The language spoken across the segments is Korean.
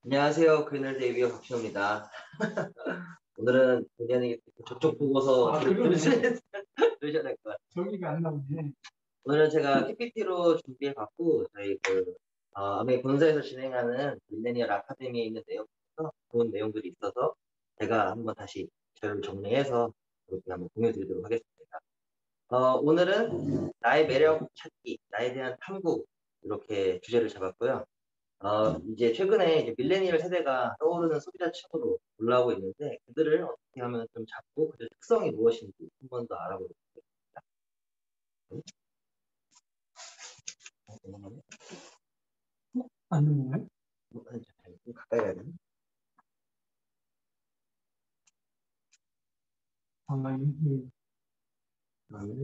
안녕하세요. 그린널 데이비어 박신호입니다. 오늘은 굉장히 저쪽 보고서 들으셔야 될 것 같아요. 저기가 안 나오네. 오늘은 제가 PPT로 준비해봤고, 저희 아메 본사에서 진행하는 밀레니얼 아카데미에 있는 내용에서 좋은 내용들이 있어서 제가 한번 다시 자료를 정리해서 이렇게 한번 공유드리도록 하겠습니다. 오늘은 나의 매력 찾기, 나에 대한 탐구, 이렇게 주제를 잡았고요. 이제 최근에 이제 밀레니얼 세대가 떠오르는 소비자층으로 올라오고 있는데 그들을 어떻게 하면 좀 잡고 그들 특성이 무엇인지 한 번 더 알아보겠습니다. 안 나오네. 좀 가까이 가야 되나?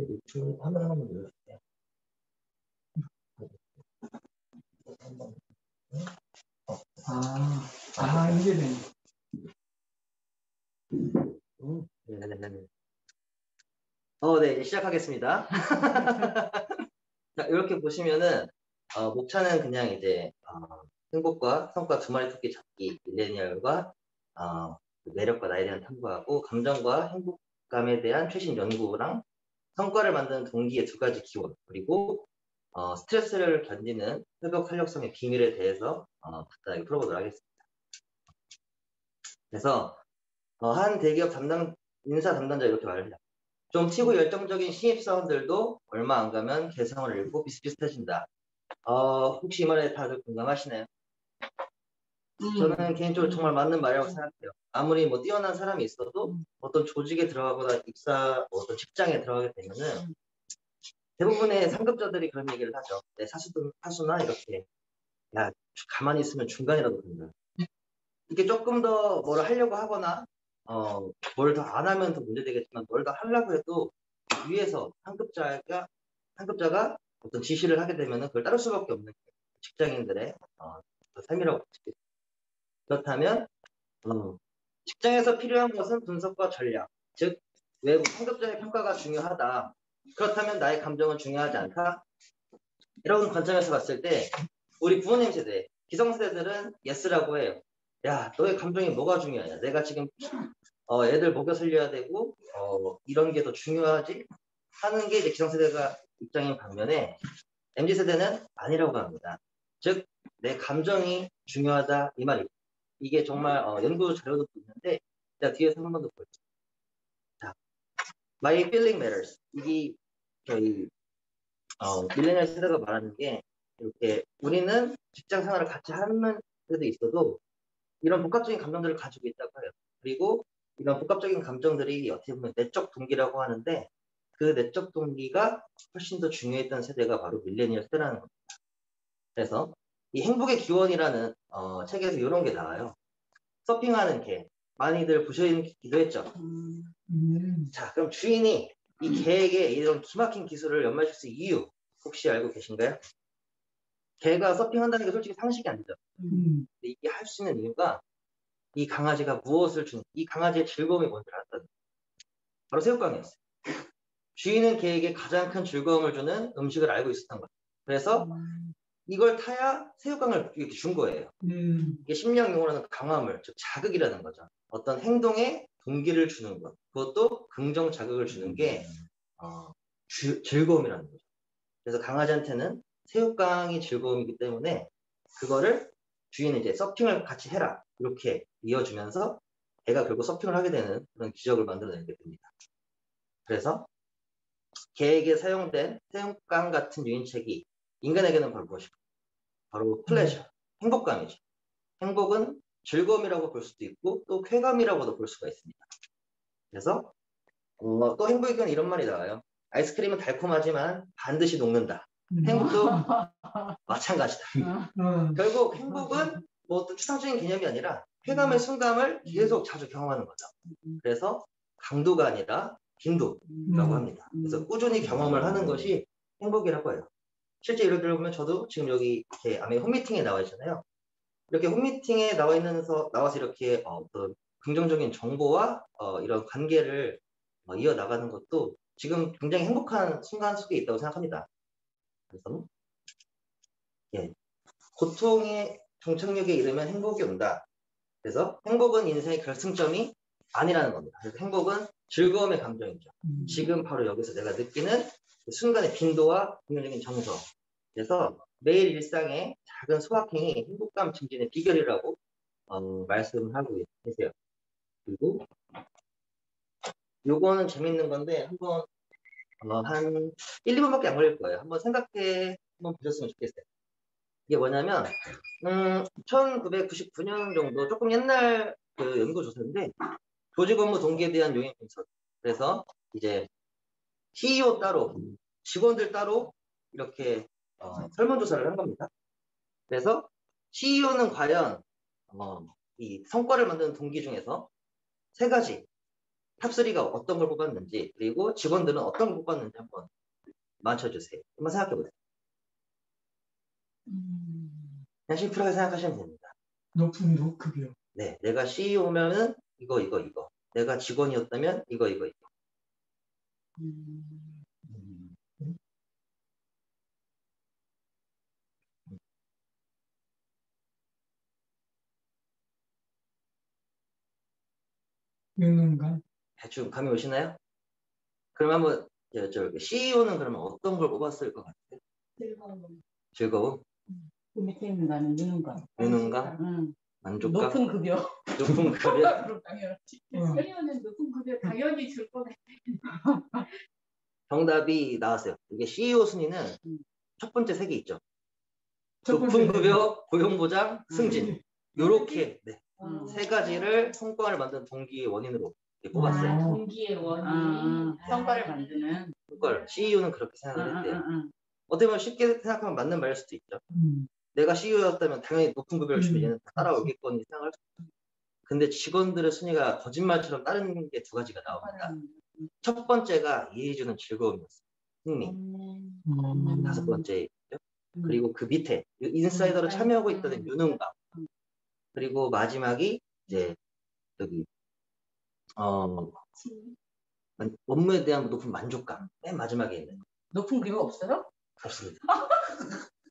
유튜브 화면 눌러주세요. 이게 되네. 네네네. 네, 이제 시작하겠습니다. 자, 이렇게 보시면은, 목차는 그냥 이제, 행복과 성과 두 마리 토끼 잡기, 밀레니얼과, 매력과 나에 대한 탐구하고, 감정과 행복감에 대한 최신 연구랑, 성과를 만드는 동기의 두 가지 키워드, 그리고, 스트레스를 견디는 회복 활력성의 비밀에 대해서, 간단하게 풀어보도록 하겠습니다. 그래서, 한 대기업 인사 담당자 이렇게 말을 해요. 좀 튀고 열정적인 신입사원들도 얼마 안 가면 개성을 잃고 비슷비슷해진다. 혹시 이 말에 다들 공감하시나요? 저는 개인적으로 정말 맞는 말이라고 생각해요. 아무리 뭐 뛰어난 사람이 있어도 어떤 조직에 들어가거나 어떤 직장에 들어가게 되면은 대부분의 상급자들이 그런 얘기를 하죠. 내 사수나 이렇게, 야, 가만히 있으면 중간이라도 된다. 이게 조금 더 뭘 하려고 하거나, 뭘 더 안 하면 더 문제되겠지만 뭘 더 하려고 해도 위에서 상급자가 어떤 지시를 하게 되면은 그걸 따를 수밖에 없는 직장인들의 삶이라고 볼 수 있습니다. 그렇다면 직장에서 필요한 것은 분석과 전략, 즉 외부 상급자의 평가가 중요하다. 그렇다면 나의 감정은 중요하지 않다. 이런 관점에서 봤을 때 우리 부모님 세대, 기성세대들은 예스라고 해요. 야, 너의 감정이 뭐가 중요하냐? 내가 지금 애들 먹여 살려야 되고 이런 게 더 중요하지? 하는 게 이제 기성세대가 입장인 반면에 MZ세대는 아니라고 합니다. 즉, 내 감정이 중요하다 이 말이고 이게 정말 연구 자료도 있는데 자, 뒤에서 한 번 더 볼게요. 자, My feeling matters. 이게 저희 밀레니얼 세대가 말하는 게 이렇게 우리는 직장 생활을 같이 하는 데도 있어도 이런 복합적인 감정들을 가지고 있다고 해요. 그리고 이런 복합적인 감정들이 어떻게 보면 내적 동기라고 하는데 그 내적 동기가 훨씬 더 중요했던 세대가 바로 밀레니얼 세대라는 겁니다. 그래서 이 행복의 기원이라는 책에서 이런 게 나와요. 서핑하는 개. 많이들 보시기도 했죠. 자, 그럼 주인이 이 개에게 이런 기막힌 기술을 연마시킬 이유 혹시 알고 계신가요? 개가 서핑한다는 게 솔직히 상식이 아니죠. 근데 이게 할 수 있는 이유가 이 강아지가 무엇을 주는, 이 강아지의 즐거움이 뭔지 알았다는 거예요. 바로 새우깡이었어요. 주인은 개에게 가장 큰 즐거움을 주는 음식을 알고 있었던 거예요. 그래서 이걸 타야 새우깡을 이렇게 준 거예요. 이게 심리학 용어로는 강화물, 즉 자극이라는 거죠. 어떤 행동에 동기를 주는 것, 그것도 긍정 자극을 주는 게 즐거움이라는 거죠. 그래서 강아지한테는 새우깡이 즐거움이기 때문에 그거를 주인은 이제 서핑을 같이 해라 이렇게 이어주면서 애가 결국 서핑을 하게 되는 그런 기적을 만들어내게 됩니다. 그래서 개에게 사용된 새우깡 같은 유인책이 인간에게는 바로 무엇일까? 바로 플레저, 행복감이죠. 행복은 즐거움이라고 볼 수도 있고 또 쾌감이라고도 볼 수가 있습니다. 그래서 또 행복에는 이런 말이 나와요. 아이스크림은 달콤하지만 반드시 녹는다. 행복도 마찬가지다. 결국 행복은 뭐 어떤 추상적인 개념이 아니라 쾌감의 순감을 계속 자주 경험하는 거죠. 그래서 강도가 아니라 빈도라고 합니다. 그래서 꾸준히 경험을 하는 것이 행복이라고 해요. 실제 예를 들어보면 저도 지금 여기 이렇게 아메 홈미팅에 나와 있잖아요. 이렇게 홈미팅에 나와서 이렇게 어떤 긍정적인 정보와 이런 관계를 이어나가는 것도 지금 굉장히 행복한 순간 속에 있다고 생각합니다. 그래서 예, 고통의 종착역에 이르면 행복이 온다. 그래서 행복은 인생의 결승점이 아니라는 겁니다. 그래서 행복은 즐거움의 감정이죠. 지금 바로 여기서 내가 느끼는 그 순간의 빈도와 긍정적인 정서. 그래서 매일 일상의 작은 소확행이 행복감 증진의 비결이라고 말씀하고 계세요. 그리고 요거는 재밌는 건데 한번 한 1, 2분밖에 안 걸릴 거예요. 한번 생각해 한번 보셨으면 좋겠어요. 이게 뭐냐면 1999년 정도 조금 옛날 그 연구조사인데 조직 업무 동기에 대한 요인 분석. 그래서 이제 CEO 따로 직원들 따로 이렇게 설문조사를 한 겁니다. 그래서 CEO는 과연 이 성과를 만드는 동기 중에서 세 가지 탑3가 어떤 걸 뽑았는지 그리고 직원들은 어떤 걸 뽑았는지 한번 맞춰주세요. 한번 생각해 보세요. 그냥 심플하게 생각하시면 됩니다. 높은 급여. 네, 내가 CEO면은 이거. 내가 직원이었다면 이거. 유능감. 대충 감이 오시나요? 그럼 한번 CEO는 그러면 어떤 걸 뽑았을 것 같아요? 즐거움? 그 밑에 있는 거는 유능감. 유능감? 만족감? 높은 급여. 높은 급여? 그럼 당연하지. CEO는 높은 급여 당연히 줄 거네. 정답이 나왔어요. 이게 CEO 순위는 첫 번째 세 개 있죠. 첫 번째 높은 급여, 고용보장, 승진. 요렇게 네. 세 가지를 성과를 만든 동기의 원인으로 이렇게 뽑았어요. 동기의 원인. 성과를 만드는. 그걸 CEO는 그렇게 생각을 했대요. 어떻게 보면 쉽게 생각하면 맞는 말일 수도 있죠. 내가 CEO였다면 당연히 높은 급여를 주면 얘는 다 따라오겠거니 생각할 수 있죠. 근데 직원들의 순위가 거짓말처럼 다른 게 두 가지가 나옵니다. 첫 번째가 이해해주는 즐거움이었어요. 승리. 다섯 번째죠. 그리고 그 밑에 인사이더로 참여하고 있다는 유능감. 그리고 마지막이 이제 여기 업무에 대한 높은 만족감. 맨 마지막에 있는 거. 높은 급여 없어요? 없습니다.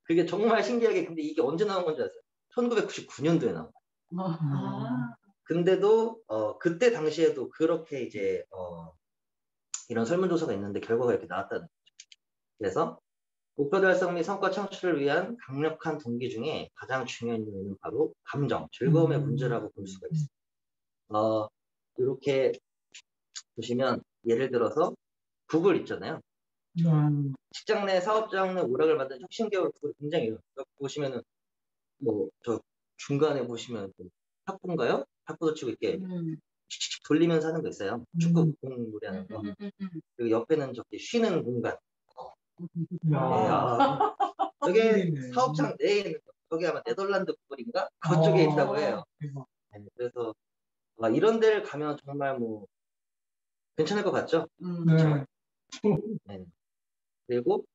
그게 정말 신기하게 근데 이게 언제 나온 건지 아세요? 1999년도에 나온 거예요. 근데도 그때 당시에도 그렇게 이제 이런 설문조사가 있는데 결과가 이렇게 나왔다는 거죠. 그래서 목표 달성 및 성과 창출을 위한 강력한 동기 중에 가장 중요한 요인은 바로 감정, 즐거움의 문제라고 볼 수가 있어요. 이렇게 보시면 예를 들어서 구글 있잖아요. 직장 내 사업장 내 오락을 만든 혁신계열 구글 굉장히 보시면은 뭐 저 중간에 보시면 탁구인가요? 탁구도 치고 이렇게 칙칙 돌리면서 하는 거 있어요. 축구 공 노래하는 거. 그리고 옆에는 저기 쉬는 공간. 저게 사업장 내에 있는 거. 저게 아마 네덜란드 구글인가? 그쪽에 있다고 해요. 네, 그래서 이런 데를 가면 정말 뭐 괜찮을 것 같죠? 네. 그리고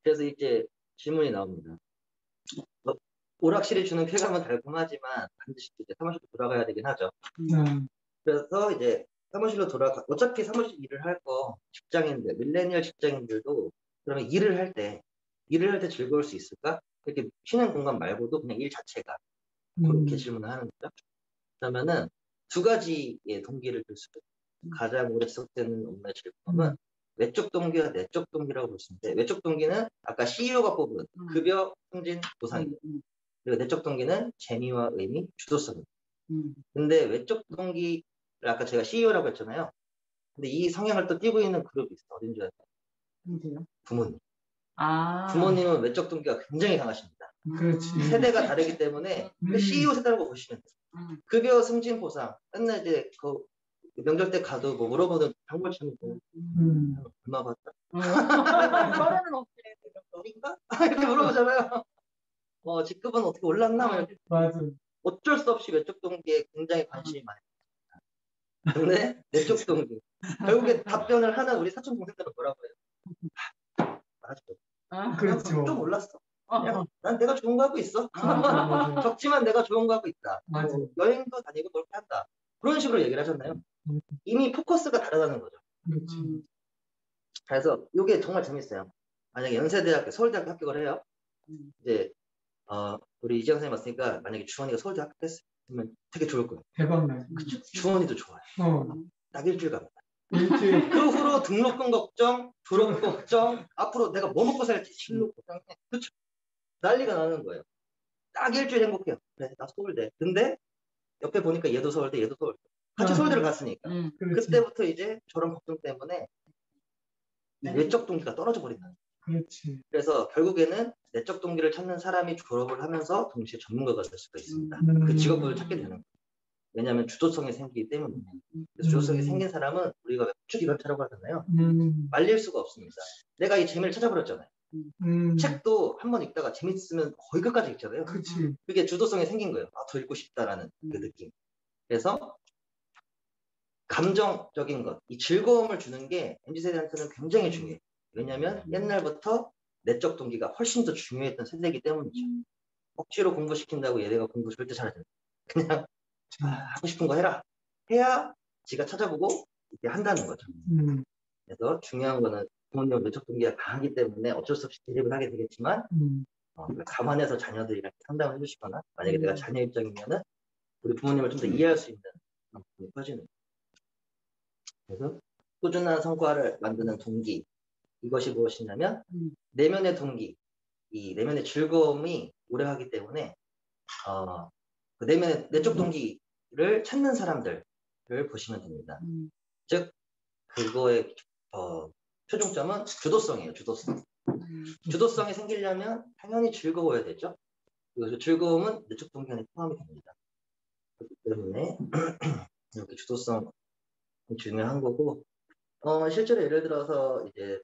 그래서 이제 질문이 나옵니다. 오락실이 주는 쾌감은 달콤하지만 반드시 이제 사무실로 돌아가야 되긴 하죠. 그래서 이제 사무실로 어차피 사무실 일을 할 거 직장인들, 밀레니얼 직장인들도 그러면 일을 할 때 즐거울 수 있을까? 이렇게 쉬는 공간 말고도 그냥 일 자체가 그렇게 질문을 하는 거죠. 그러면은 두 가지의 동기를 들 수가 있어요. 가장 오래 지속되는 업무의 즐거움은 외적 동기와 내적 동기라고 볼 수 있는데 외적 동기는 아까 CEO가 뽑은 급여, 승진, 보상이에요. 그리고 내적 동기는 재미와 의미, 주도성입니다. 근데 외적 동기를 아까 제가 CEO라고 했잖아요. 근데 이 성향을 또 띠고 있는 그룹이 있어요. 어딘지 아세요? 부모님. 부모님은 외적 동기가 굉장히 강하십니다. 그렇지. 세대가 다르기 때문에 CEO 세대라고 보시면 돼요. 급여, 승진, 보상. 맨날 이제 그 명절 때 가도 뭐 물어보는 장벌처럼 얼마 받다? 그거는 없지. 어린가? 이렇게 물어보잖아요. 직급은 어떻게 올랐나? 맞아. 어쩔 수 없이 외적 동기에 굉장히 관심이 많아요. 근데 내적 동기. 결국에 답변을 하는 우리 사촌 동생들은 뭐라고 해요? 맞아. 그렇죠. 좀 올랐어. 그냥 난 내가 좋은 거 하고 있어. 맞아. 적지만 내가 좋은 거 하고 있다. 맞아. 여행도 다니고 그렇게 한다. 그런 식으로 얘기를 하잖아요. 이미 포커스가 다르다는 거죠. 그렇지. 그래서 이게 정말 재밌어요. 만약에 연세대학교, 서울대학교 합격을 해요. 이제 우리 이지영 선생님 왔으니까 만약에 주원이가 서울대 합격했어요. 그러면 되게 좋을 거예요. 대박 나요. 주원이도 좋아요. 딱 일주일 갑니다. 일주일. 그 후로 등록금 걱정, 졸업 걱정, 앞으로 내가 뭐 먹고 살지 진로 걱정, 그쵸? 난리가 나는 거예요. 딱 일주일 행복해요. 그래, 나 서울대. 근데 옆에 보니까 얘도 서울대, 얘도 서울대. 같이 서울대를 갔으니까. 그렇지. 그때부터 이제 저런 걱정 때문에 이 내적 동기가 떨어져 버린다. 그렇지. 그래서 결국에는 내적 동기를 찾는 사람이 졸업을 하면서 동시에 전문가가 될 수가 있습니다. 그 직업을 찾게 되는 거예요. 왜냐하면 주도성이 생기기 때문에. 그래서 주도성이 생긴 사람은 우리가 쭉 이런차라고 하잖아요. 말릴 수가 없습니다. 내가 이 재미를 찾아버렸잖아요. 책도 한 번 읽다가 재밌으면 거의 끝까지 읽잖아요. 그렇지. 그게 주도성이 생긴 거예요. 더 읽고 싶다라는 그 느낌. 그래서 감정적인 것, 이 즐거움을 주는 게 MZ세대한테는 굉장히 중요해요. 왜냐하면 옛날부터 내적 동기가 훨씬 더 중요했던 세대이기 때문이죠. 억지로 공부시킨다고 얘네가 공부 절대 잘하지 않아요. 그냥 하고 싶은 거 해라. 해야 지가 찾아보고 이렇게 한다는 거죠. 그래서 중요한 거는 부모님 내적 동기가 강하기 때문에 어쩔 수 없이 대립을 하게 되겠지만 감안해서 자녀들이랑 상담을 해주시거나 만약에 내가 자녀 입장이면은 우리 부모님을 좀 더 이해할 수 있는 그런 부분이 커지는 거예요. 그래서 꾸준한 성과를 만드는 동기, 이것이 무엇이냐면 내면의 동기, 이 내면의 즐거움이 오래하기 때문에 그 내면의 내적 동기를 찾는 사람들을 보시면 됩니다. 즉 그거의 최종점은 주도성이에요. 주도성. 주도성이 생기려면 당연히 즐거워야 되죠. 그래서 즐거움은 내적 동기 안에 포함이 됩니다. 그렇기 때문에 이렇게 주도성 중요한 거고 실제로 예를 들어서 이제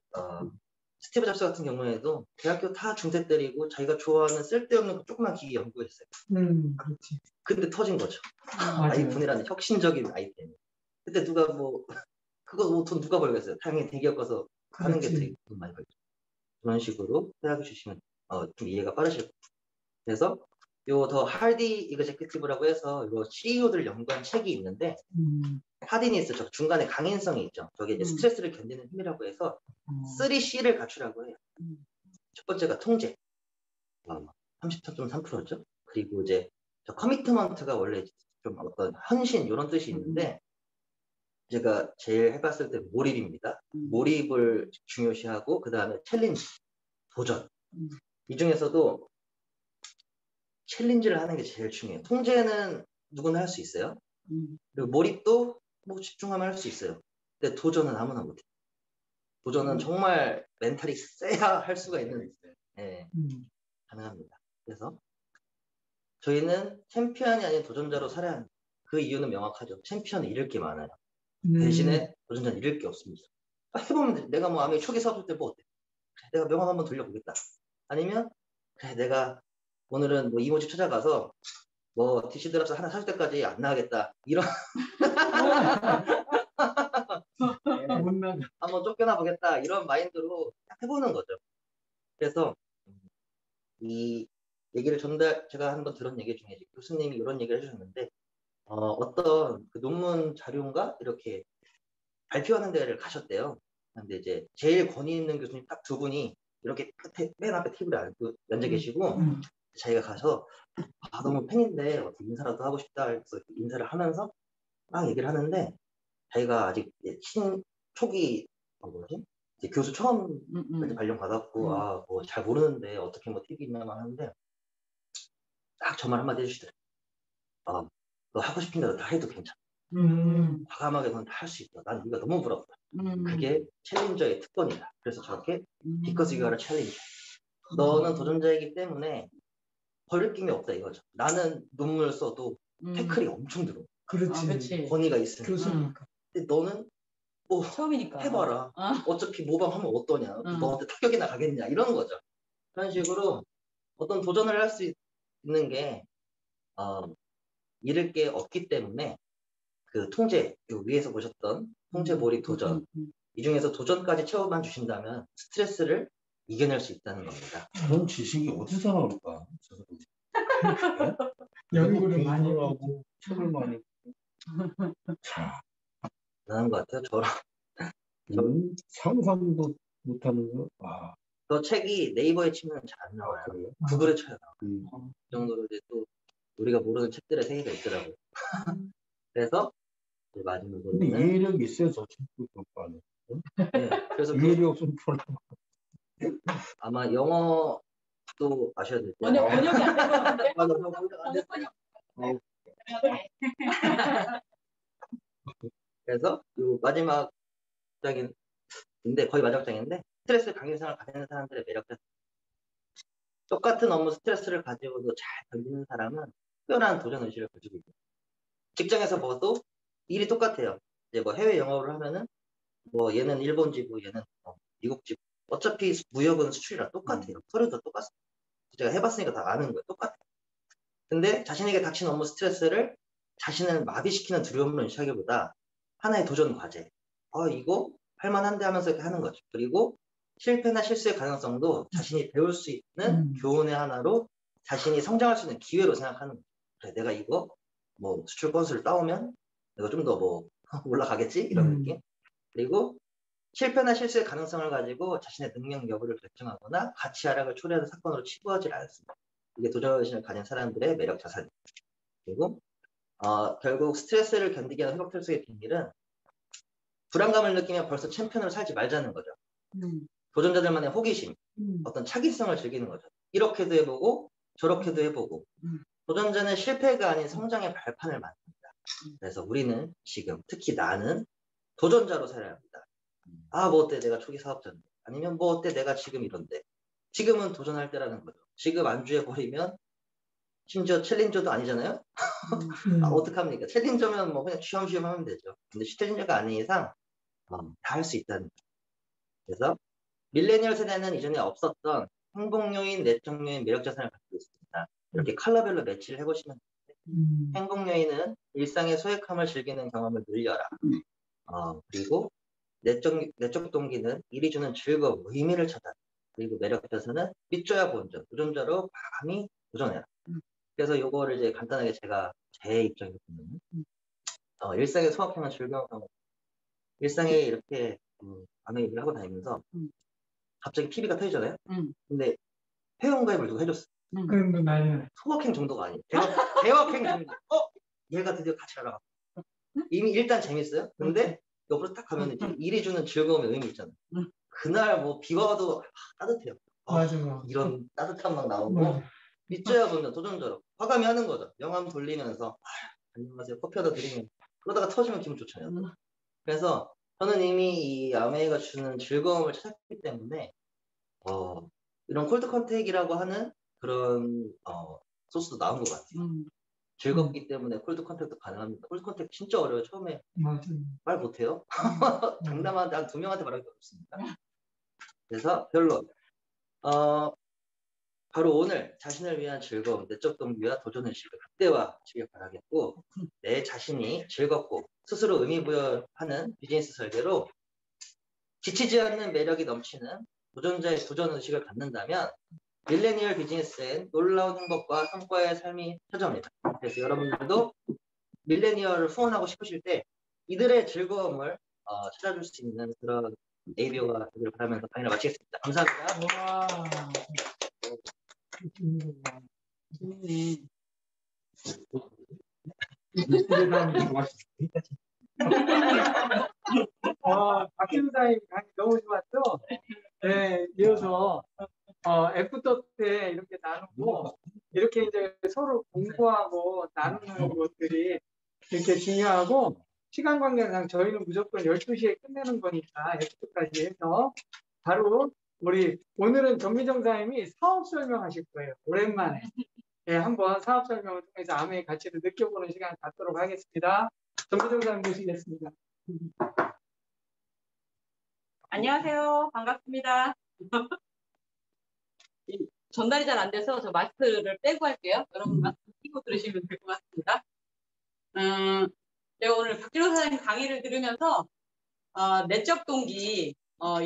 스티브 잡스 같은 경우에도 대학교 다 중퇴 때리고 자기가 좋아하는 쓸데없는 조그만 기기 연구했어요. 그렇지. 근데 터진 거죠. 아이폰이라는 혁신적인 아이템. 그때 누가 뭐 그거 뭐 돈 누가 벌겠어요? 당연히 대기업 가서 하는 게 되게 돈 많이 벌죠. 그런 식으로 생각해 주시면 좀 이해가 빠르실 거예요. 그래서 요 더 하디 이그제큐티브라고 해서 요 CEO들 연구한 책이 있는데 하디니스 저 중간에 강인성이 있죠. 저게 이제 스트레스를 견디는 힘이라고 해서 3C를 갖추라고 해요. 첫 번째가 통제, 33.3%죠. 그리고 이제 저 커미트먼트가 원래 좀 어떤 헌신 이런 뜻이 있는데 제가 제일 해봤을 때 몰입입니다. 몰입을 중요시하고 그 다음에 챌린지, 도전. 이 중에서도 챌린지를 하는 게 제일 중요해요. 통제는 누구나 할 수 있어요. 그리고 몰입도 뭐 집중하면 할 수 있어요. 근데 도전은 아무나 못해요. 도전은 정말 멘탈이 세야 할 수가 있는 가능합니다. 그래서 저희는 챔피언이 아닌 도전자로 살아야 합니다. 그 이유는 명확하죠. 챔피언은 잃을 게 많아요. 대신에 도전자는 잃을 게 없습니다. 해보면 내가 뭐 아무리 초기 사업할 때 뭐 어때? 내가 명함 한번 돌려보겠다. 아니면 그래 내가 오늘은 뭐 이모집 찾아가서 뭐 DC 드랍스 하나 사줄 때까지 안 나가겠다. 이런 한번 쫓겨나 보겠다. 이런 마인드로 해보는 거죠. 그래서 이 얘기를 제가 한번 들은 얘기 중에 교수님이 이런 얘기를 해주셨는데 어떤 그 논문 자료인가 이렇게 발표하는 데를 가셨대요. 근데 이제 제일 권위 있는 교수님 딱 두 분이 이렇게 끝에 맨 앞에 테이블에 앉아 계시고 자기가 가서 너무 팬인데 어떻게 인사라도 하고 싶다 해서 인사를 하면서 막 얘기를 하는데 자기가 아직 초기 뭐지? 이제 교수 처음 발령 받았고 뭐 잘 모르는데 어떻게 뭐 팁이 있나만 하는데 딱 저 말 한마디 해주시더라고요. 너 하고 싶은 대로 다 해도 괜찮아. 과감하게 넌 다 할 수 있다. 난 네가 너무 부럽다. 그게 챌린저의 특권이다. 그래서 저렇게 because you are a challenger. 너는 도전자이기 때문에 거리낌이 없다 이거죠. 나는 논문을 써도 태클이 엄청 들어. 그렇지. 권위가 있으니까. 교수니까. 근데 너는 뭐 처음이니까. 해봐라. 어차피 모방하면 어떠냐. 너한테 타격이나 가겠냐. 이런 거죠. 그런 식으로 어떤 도전을 할 수 있는 게 잃을 게 없기 때문에 그 통제, 위에서 보셨던 통제, 몰입, 도전 이 중에서 도전까지 채워만 주신다면 스트레스를 이겨낼 수 있다는 겁니다. 그런 지식이 어디서 나올까? 연구를 많이 하고 책을 많이 자, 대단한 것 같아요. 저랑 상상도 못하는 거. 와. 그 책이 네이버에 치면 잘 안 나와요. 그래요? 구글에 쳐야 나와요. 음. 그 정도로 이제 또 우리가 모르는 책들의 세계가 있더라고요. 그래서 이제 근데 마지막으로는 이해력이 있어야 저 친구 그럴 거 아니에요? 네, 그래서 이해력이 없으면 별로. 아마 영어도 아셔야 될 번역, 거예요. 번역이 안 된 거 같은데? 맞아, 번역 안 됐어요. 번역. 어, 그래서 요 마지막장인 근데 거의 마지막장인데 스트레스 강인성을 가지는 사람들의 매력들 똑같은 업무 스트레스를 가지고도 잘 견디는 사람은 특별한 도전 의식을 가지고 있고 직장에서 봐도 일이 똑같아요. 이제 뭐 해외 영업을 하면은 뭐 얘는 일본 지부 얘는 미국 지부 어차피 무역은 수출이랑 똑같아요. 서류도 똑같습니다. 제가 해봤으니까 다 아는 거예요. 똑같아요. 근데 자신에게 닥친 업무 스트레스를 자신을 마비시키는 두려움으로 인식하기보다 하나의 도전 과제. 이거 할만한데 하면서 이렇게 하는 거죠. 그리고 실패나 실수의 가능성도 자신이 배울 수 있는 교훈의 하나로 자신이 성장할 수 있는 기회로 생각하는 거죠. 그래, 내가 이거 뭐 수출 건수를 따오면 내가 좀 더 뭐 올라가겠지? 이런 느낌. 그리고 실패나 실수의 가능성을 가지고 자신의 능력 여부를 결정하거나 가치 하락을 초래하는 사건으로 치부하지 않습니다. 이게 도전의식을 가진 사람들의 매력 자산입니다. 그리고 결국 스트레스를 견디기 위한 회복 특수의 비밀은 불안감을 느끼면 벌써 챔피언으로 살지 말자는 거죠. 도전자들만의 호기심, 어떤 차기성을 즐기는 거죠. 이렇게도 해보고 저렇게도 해보고 도전자는 실패가 아닌 성장의 발판을 만듭니다. 그래서 우리는 지금 특히 나는 도전자로 살아야 합니다. 뭐 어때 내가 초기 사업자인데 아니면 뭐 어때 내가 지금 이런데 지금은 도전할 때라는 거죠. 지금 안주해버리면 심지어 챌린저도 아니잖아요. 어떡합니까? 챌린저면 뭐 그냥 쉬엄쉬엄 하면 되죠. 근데 챌린저가 아닌 이상 다 할 수 있다는 거죠. 그래서 밀레니얼 세대는 이전에 없었던 행복 요인, 내적 요인, 매력 자산을 가지고 있습니다. 이렇게 컬러별로 매치를 해보시면 되는데 행복 요인은 일상의 소액함을 즐기는 경험을 늘려라. 그리고 내적 동기는 일이 주는 즐거움, 의미를 찾아. 그리고 매력 자산은 믿져야 본전, 도전자로 감히 도전해라. 그래서 요거를 이제 간단하게 제가 제 입장에서 보면 일상의 소확행을 즐거워하고 일상에 이렇게 암의 일을 하고 다니면서 갑자기 TV가 터지잖아요. 근데 회원가입을 누가 해줬어. 그런 거 나요. 소확행 정도가 아니에요. 대확행 정도. 얘가 드디어 같이 알아가. 이미 일단 재밌어요. 근데 옆으로 딱 가면 이제 일이 주는 즐거움의 의미 있잖아요. 그날 뭐 비가 와도 따뜻해요. 맞아요. 이런 따뜻한 막 나오고 믿져야 보면 도전자로 과감히 하는 거죠. 명함 돌리면서 안녕하세요 커피 하나 드리면 그러다가 터지면 기분 좋잖아요. 그래서 저는 이미 이 아메이가 주는 즐거움을 찾았기 때문에 이런 콜드 컨택이라고 하는 그런 소스도 나온 것 같아요. 즐겁기 때문에 콜드 컨택도 가능합니다. 콜드 컨택 진짜 어려워요. 처음에 맞아요. 말 못해요. 장담하는데 한 2명한테 말하기 어렵습니다. 그래서 결론 바로 오늘 자신을 위한 즐거움, 내적 동기와 도전의식을 극대화하시길 바라겠고 내 자신이 즐겁고 스스로 의미부여하는 비즈니스 설계로 지치지 않는 매력이 넘치는 도전자의 도전의식을 갖는다면 밀레니얼 비즈니스엔 놀라운 행복과 성과의 삶이 찾아옵니다. 그래서 여러분들도 밀레니얼을 후원하고 싶으실 때 이들의 즐거움을 찾아줄 수 있는 그런 ABO가 되길 바라면서 강의를 마치겠습니다. 감사합니다. 와. 재밌네. 박 김사님 강의 너무 좋았죠? 네, 이어서 애프터 때 이렇게 나누고 이렇게 이제 서로 공부하고 나누는 것들이 이렇게 중요하고 시간 관계상 저희는 무조건 12시에 끝내는 거니까 애프터까지 해서 바로 우리 오늘은 전미정 사님이 사업 설명하실 거예요. 오랜만에. 네, 한번 사업 설명을 통해서 암의 가치를 느껴보는 시간 갖도록 하겠습니다. 전미정 사님 모시겠습니다. 안녕하세요. 반갑습니다. 전달이 잘 안 돼서 저 마스크를 빼고 할게요. 여러분 마스크 끼고 들으시면 될 것 같습니다. 제가 오늘 박진호 사장님 강의를 들으면서 내적 동기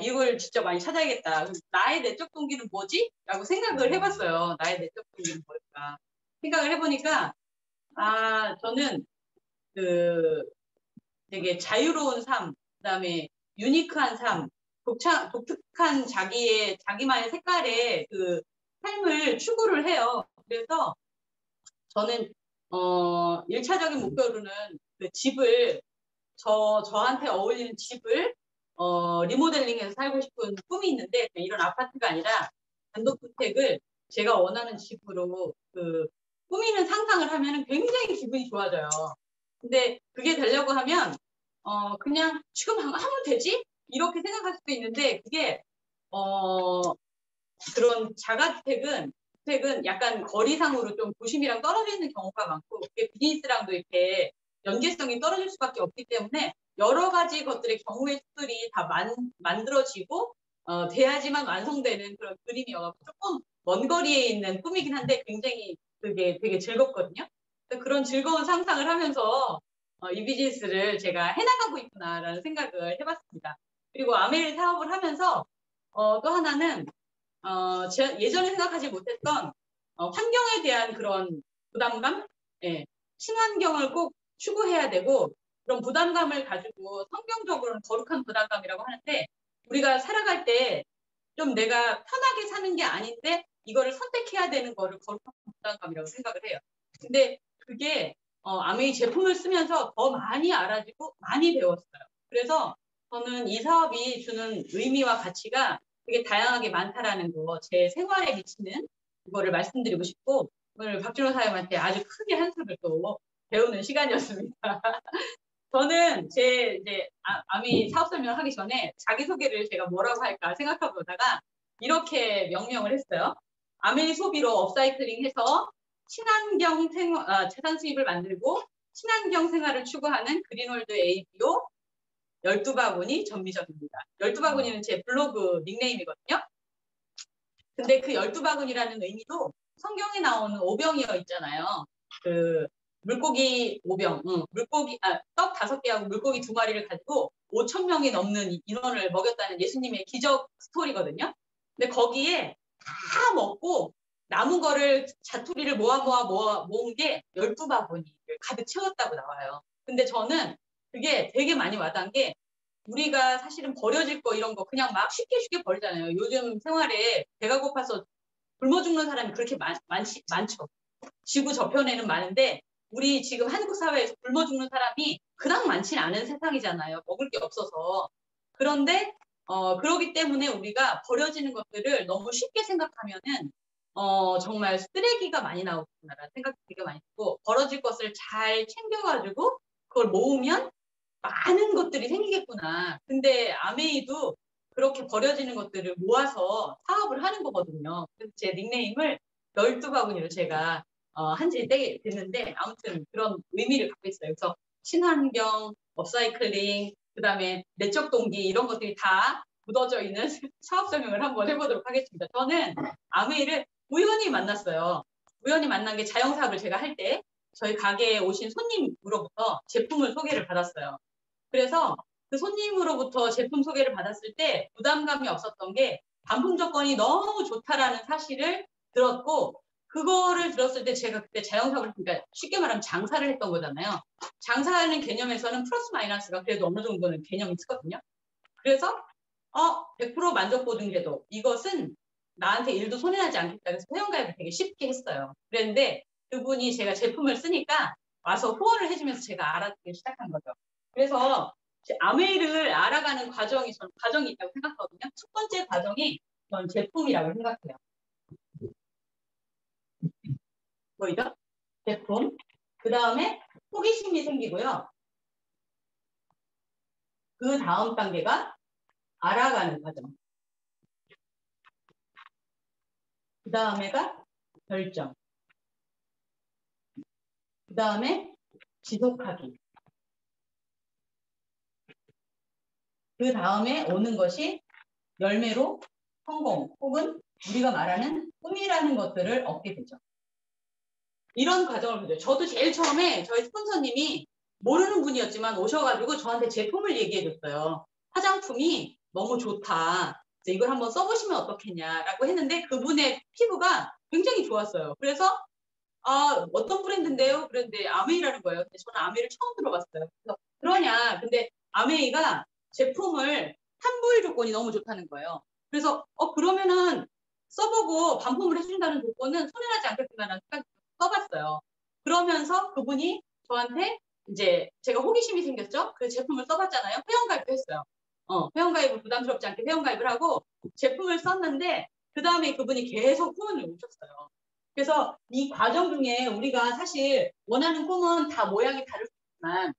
이걸 진짜 많이 찾아야겠다. 나의 내적 동기는 뭐지? 라고 생각을 해봤어요. 나의 내적 동기는 뭘까? 생각을 해보니까 저는 되게 자유로운 삶, 그다음에 유니크한 삶, 독특한 자기만의 색깔의 그 삶을 추구를 해요. 그래서 저는 1차적인 목표로는 그 집을 저한테 어울리는 집을 리모델링해서 살고 싶은 꿈이 있는데 이런 아파트가 아니라 단독주택을 제가 원하는 집으로 그 꾸미는 상상을 하면 굉장히 기분이 좋아져요. 근데 그게 되려고 하면 그냥 지금 하면 되지? 이렇게 생각할 수도 있는데 그게 그런 자가주택은 약간 거리상으로 좀 도심이랑 떨어져 있는 경우가 많고 그게 비즈니스랑도 이렇게 연계성이 떨어질 수밖에 없기 때문에 여러 가지 것들의 경우의 수들이 다 만들어지고 돼야지만 완성되는 그런 그림이어서 조금 먼 거리에 있는 꿈이긴 한데 굉장히 그게 되게 즐겁거든요. 그런 즐거운 상상을 하면서 이 비즈니스를 제가 해나가고 있구나라는 생각을 해봤습니다. 그리고 아메일 사업을 하면서 또 하나는 제가 예전에 생각하지 못했던 환경에 대한 그런 부담감, 예, 친환경을 꼭 추구해야 되고 그런 부담감을 가지고 성경적으로는 거룩한 부담감이라고 하는데 우리가 살아갈 때 좀 내가 편하게 사는 게 아닌데 이거를 선택해야 되는 거를 거룩한 부담감이라고 생각을 해요. 근데 그게 아메이 제품을 쓰면서 더 많이 알아지고 많이 배웠어요. 그래서 저는 이 사업이 주는 의미와 가치가 되게 다양하게 많다라는 거, 제 생활에 미치는 그거를 말씀드리고 싶고 오늘 박준호 사장님한테 아주 크게 한 수를 또 배우는 시간이었습니다. 저는 제 이제 아미 사업 설명을 하기 전에 자기소개를 제가 뭐라고 할까 생각하고 오다가 이렇게 명명을 했어요. 아메이 소비로 업사이클링해서 친환경 재산 수입을 만들고 친환경 생활을 추구하는 그린월드 ABO 12바구니 전미정입니다. 12바구니는 제 블로그 닉네임이거든요. 근데 그 12바구니라는 의미도 성경에 나오는 오병이어 있잖아요. 그 물고기 5병, 떡 5개하고 물고기 2마리를 가지고 5,000명이 넘는 인원을 먹였다는 예수님의 기적 스토리거든요. 근데 거기에 다 먹고 남은 거를 자투리를 모은 게 12바구니를 가득 채웠다고 나와요. 근데 저는 그게 되게 많이 와닿은 게 우리가 사실은 버려질 거 이런 거 그냥 막 쉽게 버리잖아요. 요즘 생활에 배가 고파서 굶어 죽는 사람이 그렇게 많죠. 지구 저편에는 많은데 우리 지금 한국 사회에서 굶어 죽는 사람이 그닥 많지는 않은 세상이잖아요. 먹을 게 없어서. 그런데 그러기 때문에 우리가 버려지는 것들을 너무 쉽게 생각하면은 정말 쓰레기가 많이 나오구나라는 생각이 되게 많이 들고 벌어질 것을 잘 챙겨가지고 그걸 모으면 많은 것들이 생기겠구나. 근데 아메이도 그렇게 버려지는 것들을 모아서 사업을 하는 거거든요. 그래서 제 닉네임을 12바구니로 제가 한지 됐는데 아무튼 그런 의미를 갖고 있어요. 그래서 친환경, 업사이클링, 그다음에 내적 동기 이런 것들이 다 묻어져 있는 사업 설명을 한번 해보도록 하겠습니다. 저는 아메이를 우연히 만났어요. 우연히 만난 게 자영사업을 제가 할 때 저희 가게에 오신 손님으로부터 제품을 소개를 받았어요. 그래서 그 손님으로부터 제품 소개를 받았을 때 부담감이 없었던 게 반품 조건이 너무 좋다라는 사실을 들었고 그거를 들었을 때 제가 그때 자영사업을 그러니까 쉽게 말하면 장사를 했던 거잖아요. 장사하는 개념에서는 플러스 마이너스가 그래도 어느 정도는 개념이 있거든요. 그래서 100% 만족 보증제도 이것은 나한테 일도 손해나지 않겠다. 그래서 회원가입을 되게 쉽게 했어요. 그런데 그분이 제가 제품을 쓰니까 와서 후원을 해주면서 제가 알아듣기 시작한 거죠. 그래서 아메이를 알아가는 과정이 저는 과정이 있다고 생각하거든요. 첫 번째 과정이 전 제품이라고 생각해요. 보이죠? 제품. 그 다음에 호기심이 생기고요. 그 다음 단계가 알아가는 과정. 그 다음에가 결정. 그 다음에 지속하기. 그 다음에 오는 것이 열매로 성공 혹은 우리가 말하는 꿈이라는 것들을 얻게 되죠. 이런 과정을 보죠. 저도 제일 처음에 저희 스폰서님이 모르는 분이었지만 오셔가지고 저한테 제품을 얘기해줬어요. 화장품이 너무 좋다. 이걸 한번 써보시면 어떻겠냐라고 했는데 그분의 피부가 굉장히 좋았어요. 그래서 어떤 브랜드인데요? 그런데 아메이라는 거예요. 근데 저는 아메이를 처음 들어봤어요. 그래서 그러냐. 근데 아메이가 제품을 환불 조건이 너무 좋다는 거예요. 그래서 그러면은 써보고 반품을 해준다는 조건은 손해나지 않겠구나라는 생각이 써봤어요. 그러면서 그분이 저한테 이제 제가 호기심이 생겼죠. 그 제품을 써봤잖아요. 회원가입도 했어요. 회원가입을 부담스럽지 않게 회원가입을 하고 제품을 썼는데 그 다음에 그분이 계속 후원을 오셨어요. 그래서 이 과정 중에 우리가 사실 원하는 꿈은 다 모양이 다를 수 있지만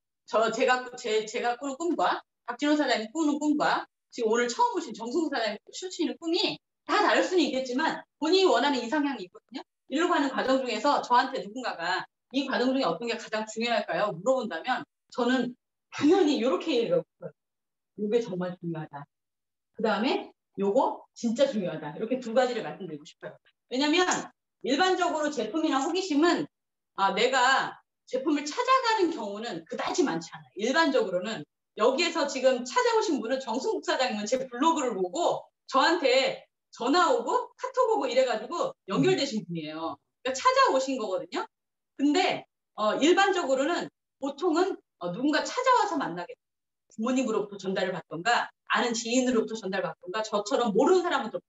제가 꾸는 꿈과 박진호 사장님 꾸는 꿈과 지금 오늘 처음 오신 정승우 사장님 추시는 꿈이 다 다를 수는 있겠지만 본인이 원하는 이상향이 있거든요. 이러고 가는 과정 중에서 저한테 누군가가 이 과정 중에 어떤 게 가장 중요할까요? 물어본다면 저는 당연히 이렇게 얘기해요. 이게 정말 중요하다. 그 다음에 요거 진짜 중요하다. 이렇게 두 가지를 말씀드리고 싶어요. 왜냐면 일반적으로 제품이나 호기심은 내가 제품을 찾아가는 경우는 그다지 많지 않아요. 일반적으로는 여기에서 지금 찾아오신 분은 정승국 사장님은 제 블로그를 보고 저한테 전화 오고 카톡 오고 이래가지고 연결되신 분이에요. 그러니까 찾아오신 거거든요. 근데 일반적으로는 보통은 누군가 찾아와서 만나게 부모님으로부터 전달을 받던가 아는 지인으로부터 전달을 받던가 저처럼 모르는 사람으로부터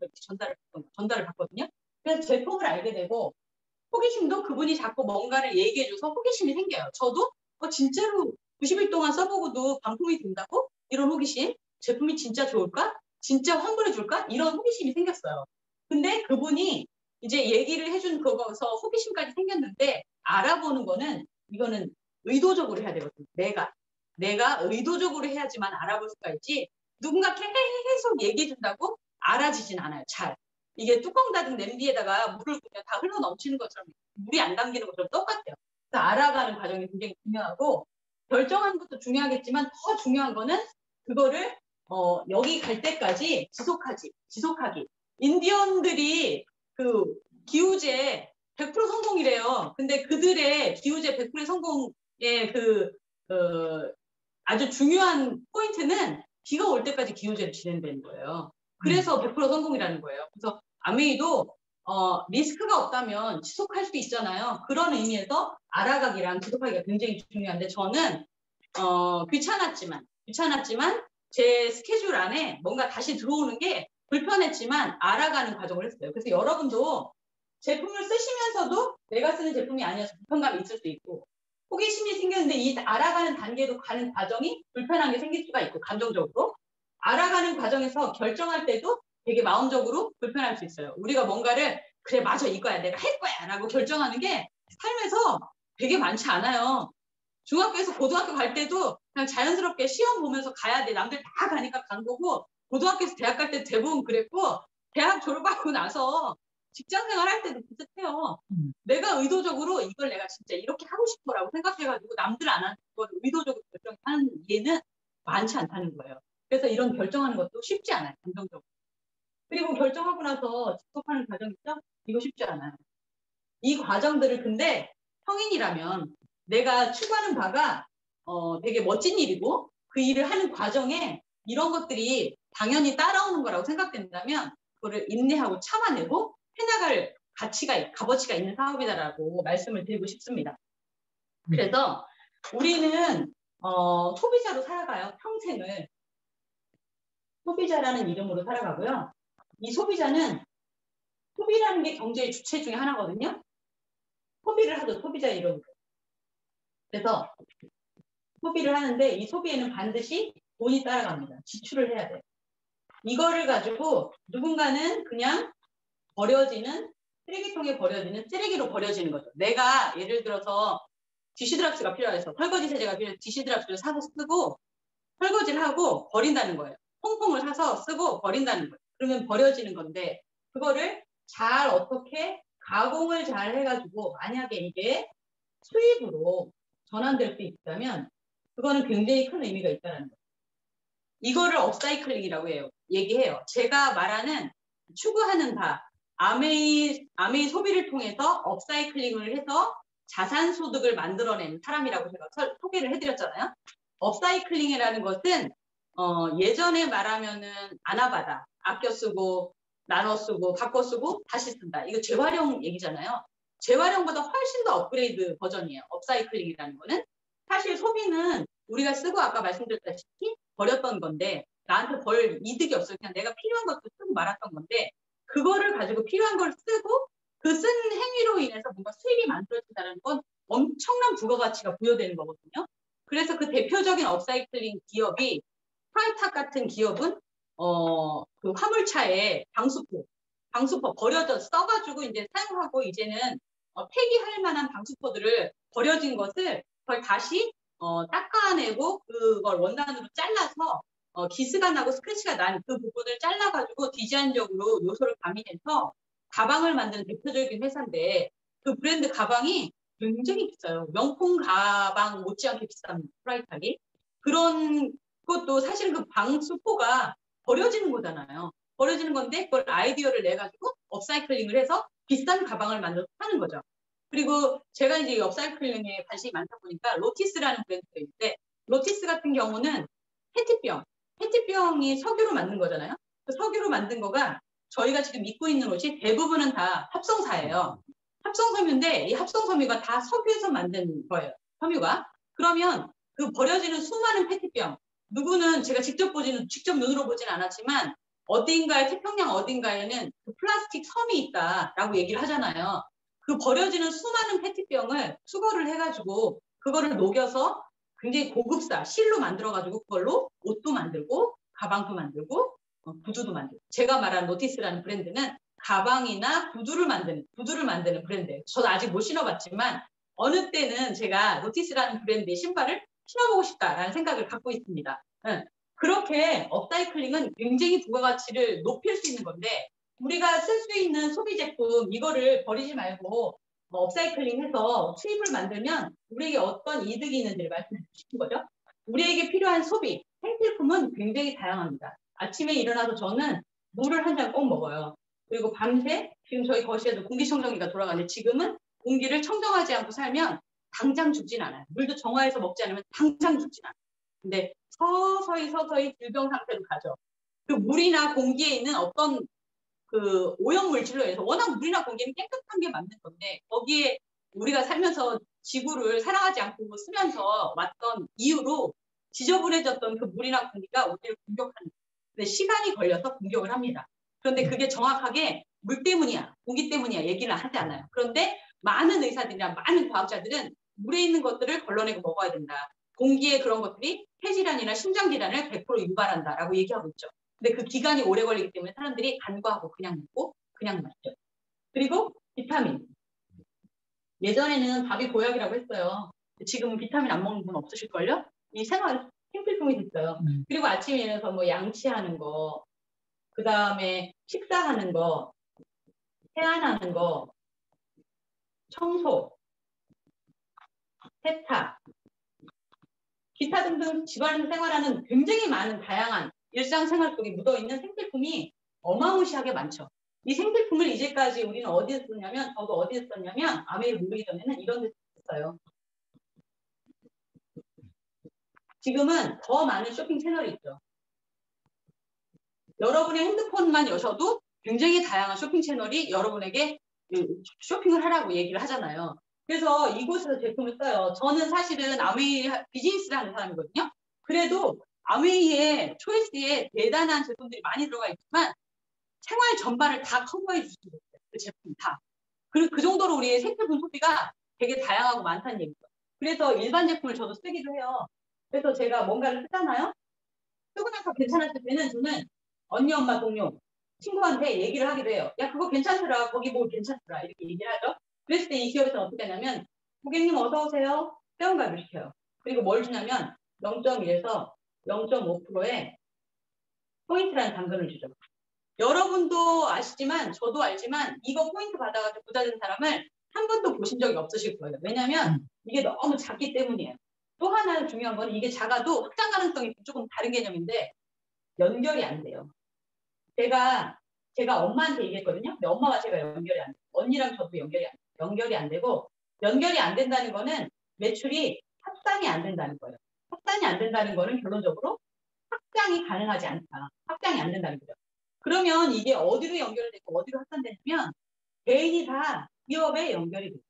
전달을 받거든요. 그래서 제품을 알게 되고 호기심도 그분이 자꾸 뭔가를 얘기해줘서 호기심이 생겨요. 저도 진짜로 90일 동안 써보고도 반품이 된다고? 이런 호기심? 제품이 진짜 좋을까? 진짜 환불해줄까? 이런 호기심이 생겼어요. 근데 그분이 이제 얘기를 해준 그거서 호기심까지 생겼는데 알아보는 거는 이거는 의도적으로 해야 되거든요. 내가 의도적으로 해야지만 알아볼 수가 있지 누군가 계속 얘기해준다고 알아지진 않아요. 잘. 이게 뚜껑 닫은 냄비에다가 물을 부으면 다 흘러 넘치는 것처럼 물이 안 담기는 것처럼 똑같아요. 그래서 알아가는 과정이 굉장히 중요하고 결정하는 것도 중요하겠지만 더 중요한 거는 그거를 여기 갈 때까지 지속하기. 인디언들이 그 기우제 100% 성공이래요. 근데 그들의 기우제 100% 성공의 아주 중요한 포인트는 비가 올 때까지 기우제를 진행되는 거예요. 그래서 100% 성공이라는 거예요. 그래서 아메이도 리스크가 없다면 지속할 수 있잖아요. 그런 의미에서 알아가기랑 지속하기가 굉장히 중요한데 저는 귀찮았지만 제 스케줄 안에 뭔가 다시 들어오는 게 불편했지만 알아가는 과정을 했어요. 그래서 여러분도 제품을 쓰시면서도 내가 쓰는 제품이 아니어서 불편감이 있을 수 있고 호기심이 생겼는데 이 알아가는 단계로 가는 과정이 불편한 게 생길 수가 있고 감정적으로 알아가는 과정에서 결정할 때도 되게 마음적으로 불편할 수 있어요. 우리가 뭔가를 그래 맞아 이거야 내가 할 거야 라고 결정하는 게 삶에서 되게 많지 않아요. 중학교에서 고등학교 갈 때도 그냥 자연스럽게 시험 보면서 가야 돼. 남들 다 가니까 간 거고 고등학교에서 대학 갈 때 대부분 그랬고 대학 졸업하고 나서 직장생활 할 때도 비슷해요. 내가 의도적으로 이걸 내가 진짜 이렇게 하고 싶어라고 생각해가지고 남들 안 하는 걸 의도적으로 결정하는 예는 많지 않다는 거예요. 그래서 이런 결정하는 것도 쉽지 않아요. 감정적으로. 그리고 결정하고 나서 지속하는 과정 있죠? 이거 쉽지 않아요. 이 과정들을 근데 성인이라면 내가 추구하는 바가 되게 멋진 일이고 그 일을 하는 과정에 이런 것들이 당연히 따라오는 거라고 생각된다면 그거를 인내하고 참아내고 해나갈 값어치가 있는 사업이다라고 말씀을 드리고 싶습니다. 그래서 우리는 소비자로 살아가요. 평생을. 소비자라는 이름으로 살아가고요. 이 소비자는 소비라는 게 경제의 주체 중에 하나거든요. 소비를 하죠. 소비자 이름으로. 그래서 소비를 하는데 이 소비에는 반드시 돈이 따라갑니다. 지출을 해야 돼요. 이거를 가지고 누군가는 그냥 버려지는 쓰레기통에 버려지는 쓰레기로 버려지는 거죠. 내가 예를 들어서 디시드랍스가 필요해서 설거지 세제가 필요해서 디시드랍스를 사서 쓰고 설거지를 하고 버린다는 거예요. 통풍을 사서 쓰고 버린다는 거예요. 그러면 버려지는 건데 그거를 잘 어떻게 가공을 잘 해가지고 만약에 이게 수입으로 전환될 수 있다면 그거는 굉장히 큰 의미가 있다는 거예요. 이거를 업사이클링이라고 해요. 얘기해요. 제가 말하는 추구하는 바 아메이 소비를 통해서 업사이클링을 해서 자산 소득을 만들어낸 사람이라고 제가 소개를 해드렸잖아요. 업사이클링이라는 것은 예전에 말하면은 아나바다 아껴 쓰고 나눠 쓰고 바꿔 쓰고 다시 쓴다. 이거 재활용 얘기잖아요. 재활용보다 훨씬 더 업그레이드 버전이에요. 업사이클링이라는 거는 사실 소비는 우리가 쓰고 아까 말씀드렸다시피 버렸던 건데 나한테 벌 이득이 없어요. 그냥 내가 필요한 것도 쓰고 말았던 건데 그거를 가지고 필요한 걸 쓰고 그 쓴 행위로 인해서 뭔가 수입이 만들어진다는 건 엄청난 부가가치가 부여되는 거거든요. 그래서 그 대표적인 업사이클링 기업이 프라이탁 같은 기업은 그 화물차에 방수포 버려져 써가지고 이제 사용하고 이제는 폐기할 만한 방수포들을 버려진 것을 그걸 다시 닦아내고 그걸 원단으로 잘라서 기스가 나고 스크래치가 난 그 부분을 잘라가지고 디자인적으로 요소를 가미해서 가방을 만드는 대표적인 회사인데 그 브랜드 가방이 굉장히 비싸요. 명품 가방 못지않게 비쌉니다. 프라이탁이. 그런 것도 사실은 그 방수포가 버려지는 거잖아요. 버려지는 건데 그걸 아이디어를 내가지고 업사이클링을 해서 비싼 가방을 만들어서 파는 거죠. 그리고 제가 이제 업사이클링에 관심이 많다 보니까 로티스라는 브랜드가 있는데 로티스 같은 경우는 페트병이 석유로 만든 거잖아요. 그 석유로 만든 거가 저희가 지금 입고 있는 옷이 대부분은 다 합성사예요. 합성섬유인데 이 합성섬유가 다 석유에서 만든 거예요. 섬유가. 그러면 그 버려지는 수많은 페트병 누구는 제가 직접 눈으로 보지는 않았지만 어딘가에 태평양 어딘가에는 그 플라스틱 섬이 있다라고 얘기를 하잖아요. 그 버려지는 수많은 페트병을 수거를 해가지고 그거를 녹여서 굉장히 고급사 실로 만들어가지고 그걸로 옷도 만들고 가방도 만들고 구두도 만들고 제가 말한 노티스라는 브랜드는 가방이나 구두를 만드는 브랜드예요. 저도 아직 못 신어봤지만 어느 때는 제가 노티스라는 브랜드의 신발을 신어보고 싶다라는 생각을 갖고 있습니다. 그렇게 업사이클링은 굉장히 부가가치를 높일 수 있는 건데 우리가 쓸 수 있는 소비 제품 이거를 버리지 말고 업사이클링해서 수입을 만들면 우리에게 어떤 이득이 있는지를 말씀해 주신 거죠. 우리에게 필요한 소비, 생필품은 굉장히 다양합니다. 아침에 일어나서 저는 물을 한 잔 꼭 먹어요. 그리고 밤새 지금 저희 거실에도 공기청정기가 돌아가는데 지금은 공기를 청정하지 않고 살면 당장 죽진 않아요. 물도 정화해서 먹지 않으면 당장 죽진 않아요. 근데 서서히 질병 상태로 가죠. 그 물이나 공기에 있는 어떤 그 오염 물질로 해서 워낙 물이나 공기는 깨끗한 게 맞는 건데 거기에 우리가 살면서 지구를 사랑하지 않고 쓰면서 왔던 이유로 지저분해졌던 그 물이나 공기가 우리를 공격하는 근데 시간이 걸려서 공격을 합니다. 그런데 그게 정확하게 물 때문이야, 공기 때문이야 얘기를 하지 않아요. 그런데 많은 의사들이나 많은 과학자들은 물에 있는 것들을 걸러내고 먹어야 된다. 공기에 그런 것들이 폐질환이나 심장질환을 100% 유발한다라고 얘기하고 있죠. 근데 그 기간이 오래 걸리기 때문에 사람들이 간과하고 그냥 먹고 그냥 마시죠. 그리고 비타민. 예전에는 밥이 보약이라고 했어요. 지금은 비타민 안 먹는 분 없으실걸요? 이 생활 생필품이 됐어요. 그리고 아침에 일어나서 뭐 양치하는 거, 그 다음에 식사하는 거, 세안하는 거, 청소, 세탁, 기타 등등 집안 생활하는 굉장히 많은 다양한 일상생활 속에 묻어있는 생필품이 어마무시하게 많죠. 이 생필품을 이제까지 우리는 어디에 썼냐면 저도 어디에 썼냐면 아메리카 모르기 전에는 이런 데 썼어요. 지금은 더 많은 쇼핑 채널이 있죠. 여러분의 핸드폰만 여셔도 굉장히 다양한 쇼핑 채널이 여러분에게 쇼핑을 하라고 얘기를 하잖아요. 그래서 이곳에서 제품을 써요. 저는 사실은 아메이 비즈니스를 하는 사람이거든요. 그래도 아메이의 초이스에 대단한 제품들이 많이 들어가 있지만 생활 전반을 다 커버해 줄 수 있어요. 그 제품 다. 그 정도로 우리의 생필품 소비가 되게 다양하고 많다는 얘기죠. 그래서 일반 제품을 저도 쓰기도 해요. 그래서 제가 뭔가를 쓰잖아요. 쓰고 나서 괜찮았을 때는 저는 언니, 엄마, 동료, 친구한테 얘기를 하기도 해요. 야, 그거 괜찮더라. 거기 뭐 괜찮더라. 이렇게 얘기를 하죠. 그랬을 때 이 기업에서는 어떻게 하냐면 고객님 어서 오세요. 회원가입을 시켜요. 그리고 뭘 주냐면 0.1에서 0.5%의 포인트라는 당근을 주죠. 여러분도 아시지만 저도 알지만 이거 포인트 받아가지고 부자 된 사람을 한 번도 보신 적이 없으실 거예요. 왜냐하면 이게 너무 작기 때문이에요. 또 하나 중요한 건 이게 작아도 확장 가능성이 조금 다른 개념인데 연결이 안 돼요. 제가 엄마한테 얘기했거든요. 근데 엄마가 제가 연결이 안 돼요. 언니랑 저도 연결이 안 되고 연결이 안 된다는 거는 매출이 합산이 안 된다는 거예요. 합산이 안 된다는 거는 결론적으로 확장이 가능하지 않다. 확장이 안 된다는 거죠. 그러면 이게 어디로 연결되고 어디로 합산되냐면 개인이 다 기업에 연결이 돼요.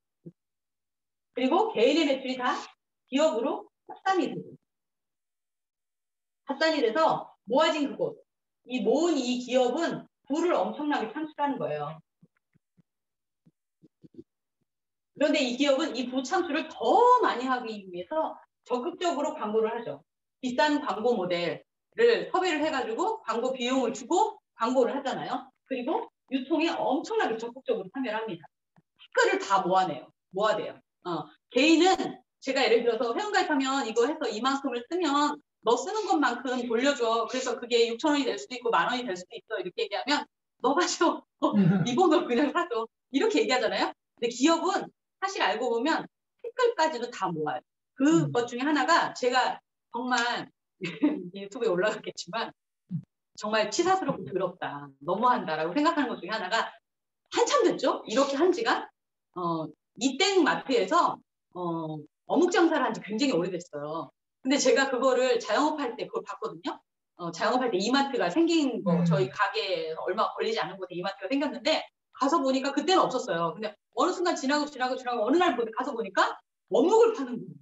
그리고 개인의 매출이 다 기업으로 합산이 되고 합산이 돼서 모아진 그곳. 이 모은 이 기업은 부를 엄청나게 창출하는 거예요. 그런데 이 기업은 이 부 창출을 더 많이 하기 위해서 적극적으로 광고를 하죠. 비싼 광고 모델을 섭외를 해가지고 광고 비용을 주고 광고를 하잖아요. 그리고 유통에 엄청나게 적극적으로 참여를 합니다. 티끌을 다 모아대요. 개인은 제가 예를 들어서 회원가입하면 이거 해서 이만큼을 쓰면 너 쓰는 것만큼 돌려줘. 그래서 그게 6,000원이 될 수도 있고 10,000원이 될 수도 있어. 이렇게 얘기하면 너가 줘. 네 돈으로 그냥 사줘. 이렇게 얘기하잖아요. 근데 기업은 사실 알고 보면 티끌까지도 다 모아요. 그것 중에 하나가 제가 정말 유튜브에 올라갔겠지만 정말 치사스럽고 더럽다. 너무한다라고 생각하는 것 중에 하나가 한참 됐죠? 이렇게 한 지가 이땡 마트에서 어묵 장사를 한 지 굉장히 오래됐어요. 근데 제가 그거를 자영업할 때 그걸 봤거든요. 자영업할 때 이마트가 생긴 거 저희 가게에 얼마 걸리지 않은 곳에 이마트가 생겼는데 가서 보니까 그때는 없었어요. 근데 어느 순간 지나고 어느 날 가서 보니까 어묵을 파는 거예요.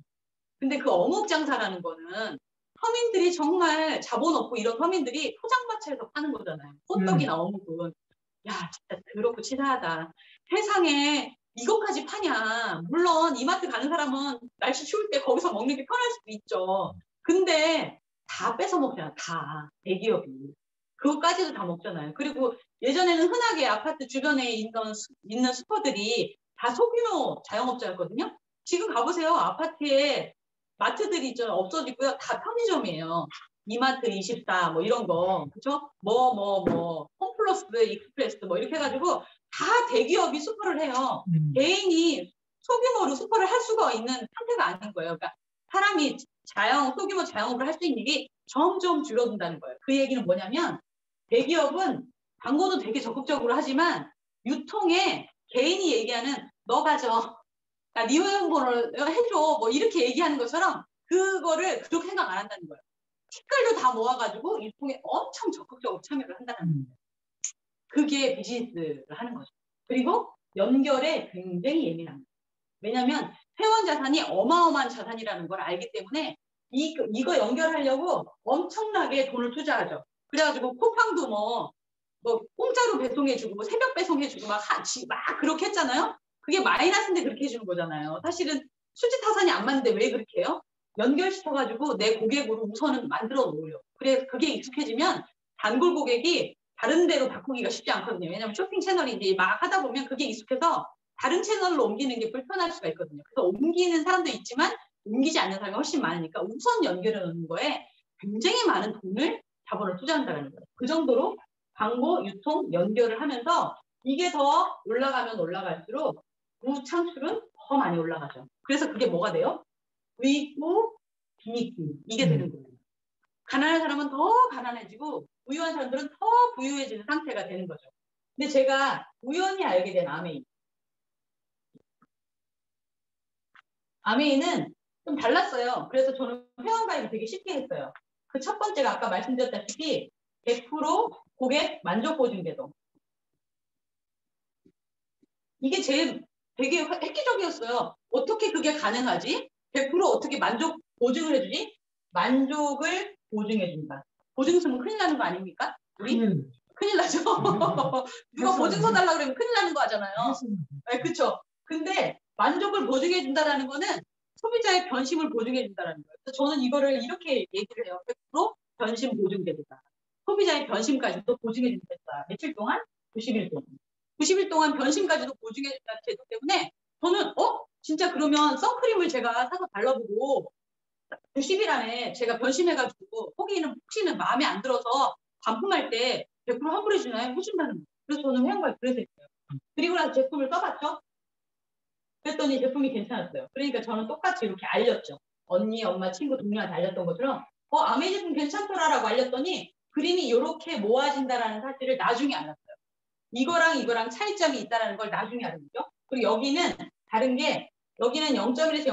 근데 그 어묵 장사라는 거는 서민들이 정말 자본 없고 이런 서민들이 포장마차에서 파는 거잖아요. 호떡이나 어묵은. 야, 진짜 더럽고 치사하다. 세상에 이것까지 파냐. 물론 이마트 가는 사람은 날씨 추울 때 거기서 먹는 게 편할 수도 있죠. 근데 다 뺏어 먹잖아. 다. 대기업이. 그거까지도 다 먹잖아요. 그리고 예전에는 흔하게 아파트 주변에 있는 슈퍼들이 다 소규모 자영업자였거든요. 지금 가보세요. 아파트에 마트들이 있죠. 없어지고요. 다 편의점이에요. 이마트 24 뭐 이런 거. 그쵸? 홈플러스, 익스프레스 뭐 이렇게 해가지고 다 대기업이 슈퍼를 해요. 개인이 소규모로 슈퍼를 할 수가 있는 상태가 아닌 거예요. 그러니까 사람이 소규모 자영업을 할 수 있는 일이 점점 줄어든다는 거예요. 그 얘기는 뭐냐면 대기업은 광고도 되게 적극적으로 하지만 유통에 개인이 얘기하는 너 가져. 야, 네 회원번호를 해줘. 뭐 이렇게 얘기하는 것처럼 그거를 그렇게 생각 안 한다는 거예요. 티끌도 다 모아가지고 유통에 엄청 적극적으로 참여를 한다는 거예요. 그게 비즈니스를 하는 거죠. 그리고 연결에 굉장히 예민합니다. 왜냐하면 회원 자산이 어마어마한 자산이라는 걸 알기 때문에 이거 연결하려고 엄청나게 돈을 투자하죠. 그래가지고 쿠팡도 뭐 공짜로 배송해주고 뭐 새벽 배송해주고 막 그렇게 했잖아요. 그게 마이너스인데 그렇게 해주는 거잖아요. 사실은 수지 타산이 안 맞는데 왜 그렇게 해요? 연결시켜가지고 내 고객으로 우선은 만들어 놓으려. 그래서 그게 익숙해지면 단골 고객이 다른 데로 바꾸기가 쉽지 않거든요. 왜냐하면 쇼핑 채널이 이제 막 하다 보면 그게 익숙해서 다른 채널로 옮기는 게 불편할 수가 있거든요. 그래서 옮기는 사람도 있지만 옮기지 않는 사람이 훨씬 많으니까 우선 연결해 놓는 거에 굉장히 많은 자본을 투자한다는 거예요. 그 정도로 광고, 유통, 연결을 하면서 이게 더 올라가면 올라갈수록 부 창출은 더 많이 올라가죠. 그래서 그게 뭐가 돼요? 부익부, 빈익부. 이게 되는 거예요. 가난한 사람은 더 가난해지고 부유한 사람들은 더 부유해지는 상태가 되는 거죠. 근데 제가 우연히 알게 된 아메이. 아메이는 좀 달랐어요. 그래서 저는 회원가입을 되게 쉽게 했어요. 그 첫 번째가 아까 말씀드렸다시피 100% 고객 만족 보증 제도. 이게 제일 되게 획기적이었어요. 어떻게 그게 가능하지? 100% 어떻게 만족 보증을 해주지? 만족을 보증해준다. 보증 쓰면 큰일 나는 거 아닙니까? 우리? 큰일 나죠? 누가 보증서 달라고 그러면 큰일 나는 거 하잖아요. 네, 그렇죠. 근데 만족을 보증해준다라는 거는 소비자의 변심을 보증해준다라는 거예요. 그래서 저는 이거를 이렇게 얘기를 해요. 100% 변심 보증제도다. 소비자의 변심까지도 보증해준다. 며칠 동안? 90일 동안. 90일 동안 변심까지도 보증해준다는 제도 때문에 저는 진짜 그러면 선크림을 제가 사서 발라보고 90일 안에 제가 변심해가지고 혹시는 마음에 안 들어서 반품할 때 100% 환불해주나요? 해준다는 거예요. 그래서 저는 회원가입 그래서 했어요. 그리고 나서 제품을 써봤죠. 그랬더니 제품이 괜찮았어요. 그러니까 저는 똑같이 이렇게 알렸죠. 언니, 엄마, 친구, 동료한테 알렸던 것처럼 아메이 제품 괜찮더라라고 알렸더니 그림이 이렇게 모아진다라는 사실을 나중에 알았어요. 이거랑 차이점이 있다는 걸 나중에 알았죠. 그리고 여기는 다른 게 여기는 0.1에서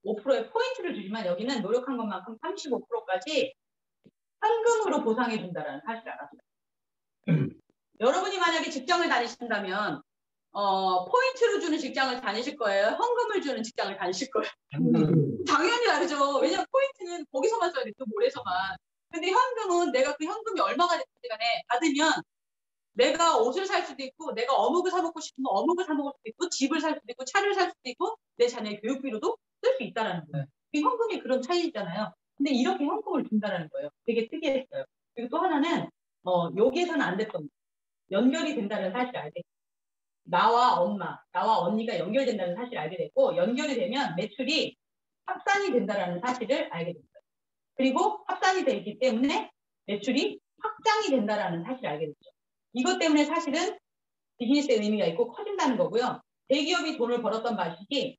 0.5%의 포인트를 주지만 여기는 노력한 것만큼 35%까지 현금으로 보상해준다는 사실을 알았어요. 여러분이 만약에 직장을 다니신다면 포인트로 주는 직장을 다니실 거예요? 현금을 주는 직장을 다니실 거예요? 당연히 다르죠. 왜냐면 포인트는 거기서만 써야 돼. 또 모래서만. 근데 현금은 내가 그 현금이 얼마가 됐든 간에 받으면 내가 옷을 살 수도 있고 내가 어묵을 사 먹고 싶으면 어묵을 사 먹을 수도 있고 집을 살 수도 있고 차를 살 수도 있고 내 자녀의 교육비로도 쓸 수 있다는 거예요. 그 현금이 그런 차이잖아요. 근데 이렇게 현금을 준다는 거예요. 되게 특이했어요. 그리고 또 하나는 여기에서는 안 됐던 거예요. 연결이 된다는 사실을 알게 됐어요. 나와 엄마, 나와 언니가 연결된다는 사실을 알게 됐고 연결이 되면 매출이 합산이 된다는 사실을 알게 됐어요. 그리고 합산이 되어 있기 때문에 매출이 확장이 된다는 사실을 알게 됐죠. 이것 때문에 사실은 비즈니스의 의미가 있고 커진다는 거고요. 대기업이 돈을 벌었던 방식이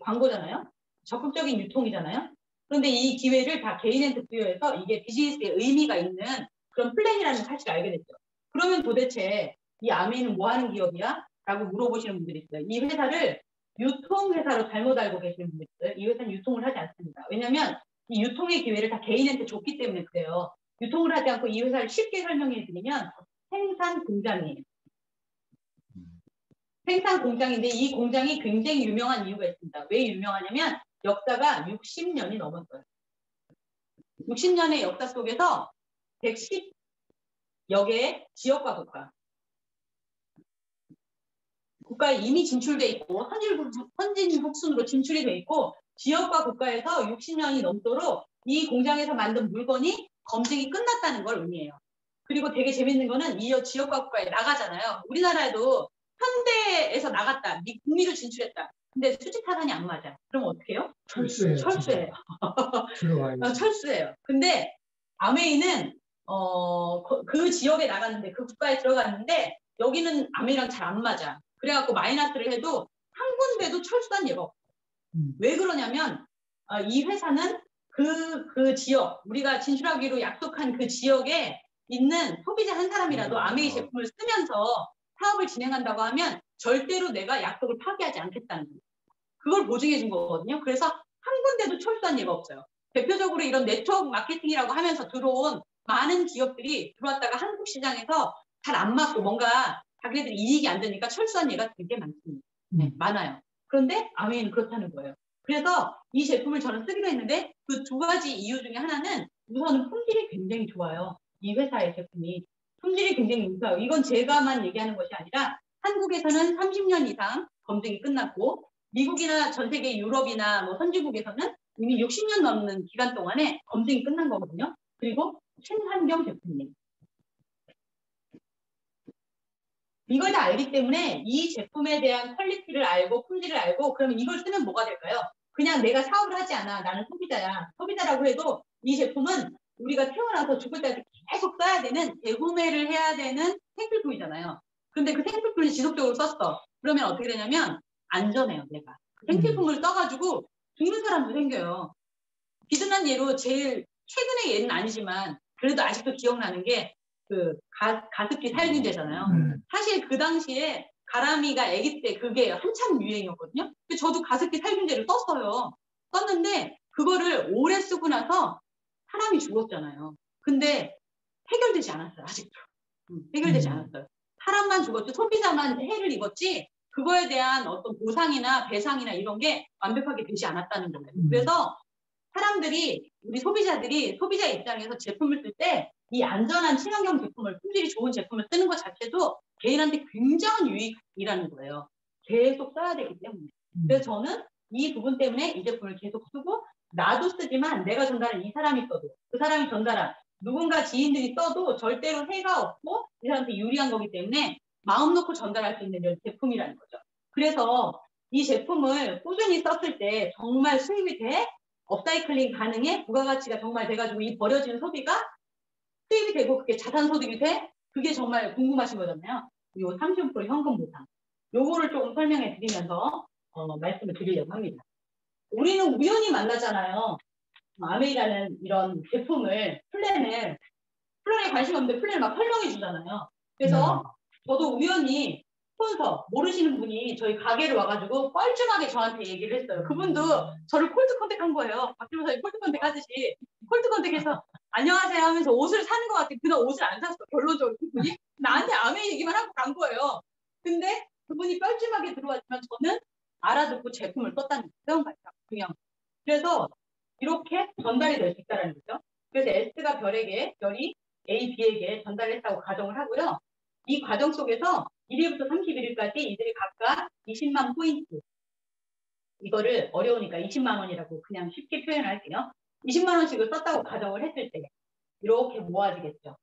광고잖아요. 적극적인 유통이잖아요. 그런데 이 기회를 다 개인한테 부여해서 이게 비즈니스의 의미가 있는 그런 플랜이라는 사실을 알게 됐죠. 그러면 도대체 이 아메이는 뭐 하는 기업이야? 라고 물어보시는 분들이 있어요. 이 회사를 유통회사로 잘못 알고 계시는 분들이 있어요. 이 회사는 유통을 하지 않습니다. 왜냐하면 이 유통의 기회를 다 개인한테 줬기 때문에 그래요. 유통을 하지 않고 이 회사를 쉽게 설명해 드리면 생산 공장이에요. 생산 공장인데 이 공장이 굉장히 유명한 이유가 있습니다. 왜 유명하냐면 역사가 60년이 넘었어요. 60년의 역사 속에서 110여 개의 지역과 국가에 이미 진출돼 있고 선진국순으로 진출이 돼 있고 지역과 국가에서 60년이 넘도록 이 공장에서 만든 물건이 검증이 끝났다는 걸 의미해요. 그리고 되게 재밌는 거는 이 지역과 국가에 나가잖아요. 우리나라에도 현대에서 나갔다. 북미로 진출했다. 근데 수직 타산이 안 맞아. 그럼 어떻게 해요? 철수해요. 철수해요. 근데 아메이는 그 지역에 나갔는데 그 국가에 들어갔는데 여기는 아메이랑 잘 안 맞아. 그래갖고 마이너스를 해도 한 군데도 철수한 예가 없어요. 왜 그러냐면 이 회사는 그 지역, 우리가 진출하기로 약속한 그 지역에 있는 소비자 한 사람이라도 아메이 제품을 쓰면서 사업을 진행한다고 하면 절대로 내가 약속을 파기하지 않겠다는 거예요. 그걸 보증해 준 거거든요. 그래서 한 군데도 철수한 예가 없어요. 대표적으로 이런 네트워크 마케팅이라고 하면서 들어온 많은 기업들이 들어왔다가 한국 시장에서 잘 안 맞고 뭔가 자기네들이 이익이 안 되니까 철수한 예가 되게 많습니다. 네, 많아요. 그런데 아메이는 그렇다는 거예요. 그래서 이 제품을 저는 쓰기로 했는데 그 두 가지 이유 중에 하나는 우선은 품질이 굉장히 좋아요. 이 회사의 제품이. 품질이 굉장히 좋아요. 이건 제가만 얘기하는 것이 아니라 한국에서는 30년 이상 검증이 끝났고 미국이나 전 세계 유럽이나 뭐 선진국에서는 이미 60년 넘는 기간 동안에 검증이 끝난 거거든요. 그리고 친환경 제품이에요. 이걸 다 알기 때문에 이 제품에 대한 퀄리티를 알고 품질을 알고 그러면 이걸 쓰면 뭐가 될까요? 그냥 내가 사업을 하지 않아. 나는 소비자야. 소비자라고 해도 이 제품은 우리가 태어나서 죽을 때까지 계속 써야 되는 재구매를 해야 되는 생필품이잖아요. 근데 그 생필품을 지속적으로 썼어. 그러면 어떻게 되냐면 안전해요. 내가. 생필품을 써가지고 죽는 사람도 생겨요. 비슷한 예로 제일 최근의 예는 아니지만 그래도 아직도 기억나는 게 그 가습기 살균제잖아요. 사실 그 당시에 가람이가 아기 때 그게 한참 유행이었거든요. 근데 저도 가습기 살균제를 썼어요. 썼는데 그거를 오래 쓰고 나서 사람이 죽었잖아요. 근데 해결되지 않았어요. 아직도. 해결되지 않았어요. 사람만 죽었지 소비자만 해를 입었지 그거에 대한 어떤 보상이나 배상이나 이런 게 완벽하게 되지 않았다는 거예요. 그래서 사람들이 우리 소비자들이 소비자 입장에서 제품을 쓸 때 이 안전한 친환경 제품을 품질이 좋은 제품을 쓰는 것 자체도 개인한테 굉장한 유익이라는 거예요. 계속 써야 되기 때문에. 그래서 저는 이 부분 때문에 이 제품을 계속 쓰고 나도 쓰지만 내가 전달한 이 사람이 써도 그 사람이 전달한 누군가 지인들이 써도 절대로 해가 없고 이 사람한테 유리한 거기 때문에 마음 놓고 전달할 수 있는 이런 제품이라는 거죠. 그래서 이 제품을 꾸준히 썼을 때 정말 수입이 돼? 업사이클링 가능해? 부가가치가 정말 돼가지고 이 버려지는 소비가 수입이 되고 그게 자산소득이 돼? 그게 정말 궁금하신 거잖아요. 이 30% 현금 보상. 요거를 조금 설명해 드리면서 말씀을 드리려고 합니다. 우리는 우연히 만나잖아요. 아메이라는 이런 제품을, 플랜에 관심 없는데 플랜을 막 설명해 주잖아요. 그래서 저도 우연히 스폰서 모르시는 분이 저희 가게를 와가지고 뻘쭘하게 저한테 얘기를 했어요. 그분도 저를 콜드 컨택한 거예요. 박진호 사장님 콜드 컨택 하듯이 콜드 컨택해서 안녕하세요 하면서 옷을 사는 것 같아. 그날 옷을 안 샀어. 결론적으로 그분이 나한테 아메이 얘기만 하고 간 거예요. 근데 그분이 뻘쭘하게 들어왔지만 저는 알아듣고 제품을 썼다는 게 중요한 거예요. 그래서 이렇게 전달이 될 수 있다는 거죠. 그래서 S가 별이 A, B에게 전달했다고 가정을 하고요. 이 과정 속에서 1일부터 31일까지 이들이 각각 20만 포인트, 이거를 어려우니까 20만 원이라고 그냥 쉽게 표현할게요. 20만 원씩을 썼다고 가정을 했을 때 이렇게 모아지겠죠.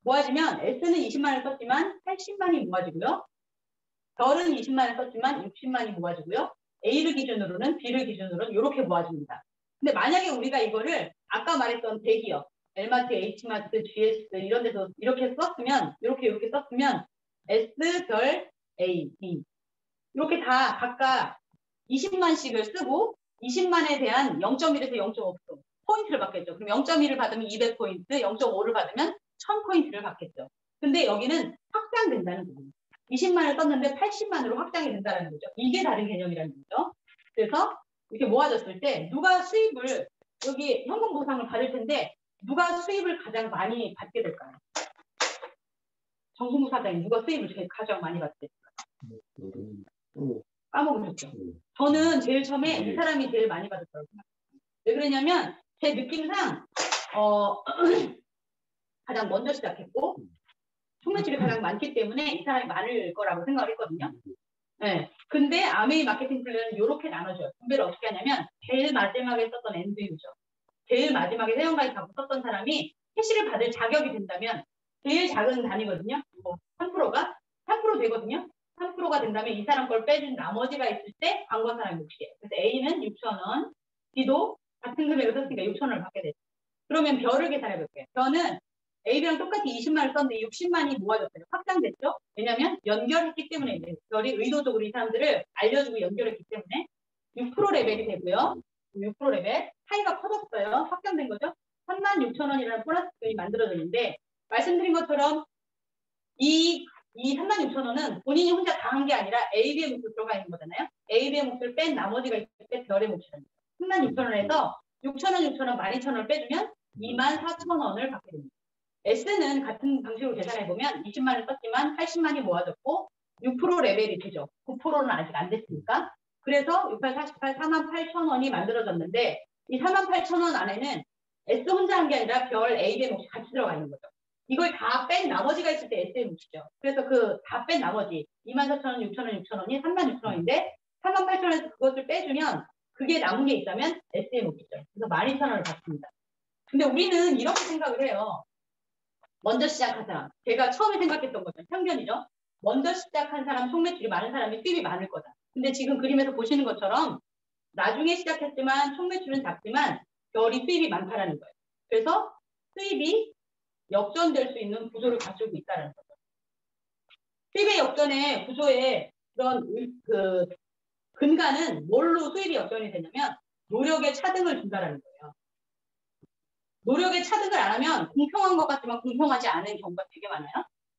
모아지면 S는 20만 원을 썼지만 80만이 모아지고요. 별은 20만 원을 썼지만 60만이 모아지고요. A를 기준으로는 B를 기준으로는 이렇게 모아집니다. 근데 만약에 우리가 이거를 아까 말했던 대기업, L마트, H마트, GS 이런 데서 이렇게 썼으면 이렇게 썼으면 S, 별, A, B 이렇게 다 각각 20만씩을 쓰고 20만에 대한 0.1에서 0.5% 포인트를 받겠죠. 그럼 0.1을 받으면 200포인트, 0.5를 받으면 1000포인트를 받겠죠. 근데 여기는 확장된다는 거예요. 20만을 썼는데 80만으로 확장이 된다는 거죠. 이게 다른 개념이라는 거죠. 그래서 이렇게 모아졌을 때 누가 수입을 여기 현금 보상을 받을 텐데 누가 수입을 가장 많이 받게 될까요? 정부무 사장이 누가 수입을 제일 가장 많이 받게 될까요? 까먹으셨죠? 저는 제일 처음에 이 사람이 제일 많이 받았다고 생각해요. 왜 그러냐면 제 느낌상 가장 먼저 시작했고 총매출이 가장 많기 때문에 이 사람이 많을 거라고 생각을 했거든요. 네. 근데 아메이 마케팅 플랜은 이렇게 나눠져요. 분배를 어떻게 하냐면 제일 마지막에 썼던 엔드 유저, 제일 마지막에 회원가입 하고 썼던 사람이 캐시를 받을 자격이 된다면 제일 작은 단위거든요. 3%가 3% 되거든요. 3%가 된다면 이 사람 걸 빼준 나머지가 있을 때 광고 사람이 몫이에요. 그래서 A는 6,000원, B도 같은 금액을 썼으니까 6,000원을 받게 되죠. 그러면 별을 계산해 볼게요. 별은 A랑 똑같이 20만을 썼는데 60만이 모아졌어요. 확장됐죠? 왜냐하면 연결했기 때문에 별이 의도적으로 이 사람들을 알려주고 연결했기 때문에 6% 레벨이 되고요. 6% 레벨 차이가 커졌어요. 확장된 거죠. 36,000원이라는 보너스금이 만들어졌는데 말씀드린 것처럼 이 36,000원은 본인이 혼자 다 한 게 아니라 AB의 몫을 들어가 있는 거잖아요. AB의 몫을 뺀 나머지가 있을 때 별의 몫이랍니다. 36,000원에서 6,000원, 12,000원을 빼주면 24,000원을 받게 됩니다. S는 같은 방식으로 계산해보면 20만을 썼지만 80만이 모아졌고 6% 레벨이 되죠. 9%는 아직 안 됐으니까. 그래서 68, 48, 48,000원이 만들어졌는데 이 48,000원 안에는 S 혼자 한 게 아니라 별 A의 몫이 같이 들어가 있는 거죠. 이걸 다 뺀 나머지가 있을 때 S의 몫이죠. 그래서 그 다 뺀 나머지 24,000원, 6,000원, 6,000원이 36,000원인데 48,000원에서 그것을 빼주면 그게 남은 게 있다면 S의 몫이죠. 그래서 12,000원을 받습니다. 근데 우리는 이렇게 생각을 해요. 먼저 시작한 사람. 제가 처음에 생각했던 거죠. 편견이죠. 먼저 시작한 사람, 총매출이 많은 사람이 수입이 많을 거다. 근데 지금 그림에서 보시는 것처럼 나중에 시작했지만 총매출은 작지만 별이 수입이 많다라는 거예요. 그래서 수입이 역전될 수 있는 구조를 가지고 있다는 거죠. 수입의 역전의 구조의 그런 그 근간은 뭘로 수입이 역전이 되냐면 노력의 차등을 준다라는 거예요. 노력의 차등을 안 하면 공평한 것 같지만 공평하지 않은 경우가 되게 많아요.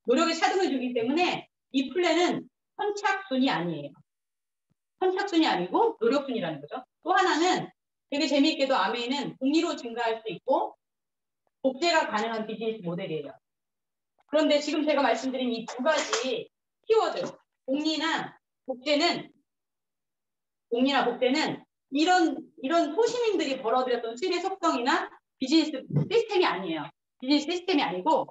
노력의 차등을 주기 때문에 이 플랜은 선착순이 아니에요. 선착순이 아니고 노력순이라는 거죠. 또 하나는 되게 재미있게도 아메이는 복리로 증가할 수 있고 복제가 가능한 비즈니스 모델이에요. 그런데 지금 제가 말씀드린 이 두 가지 키워드, 복리나 복제는 이런 소시민들이 벌어들였던 수입의 속성이나 비즈니스 시스템이 아니에요. 비즈니스 시스템이 아니고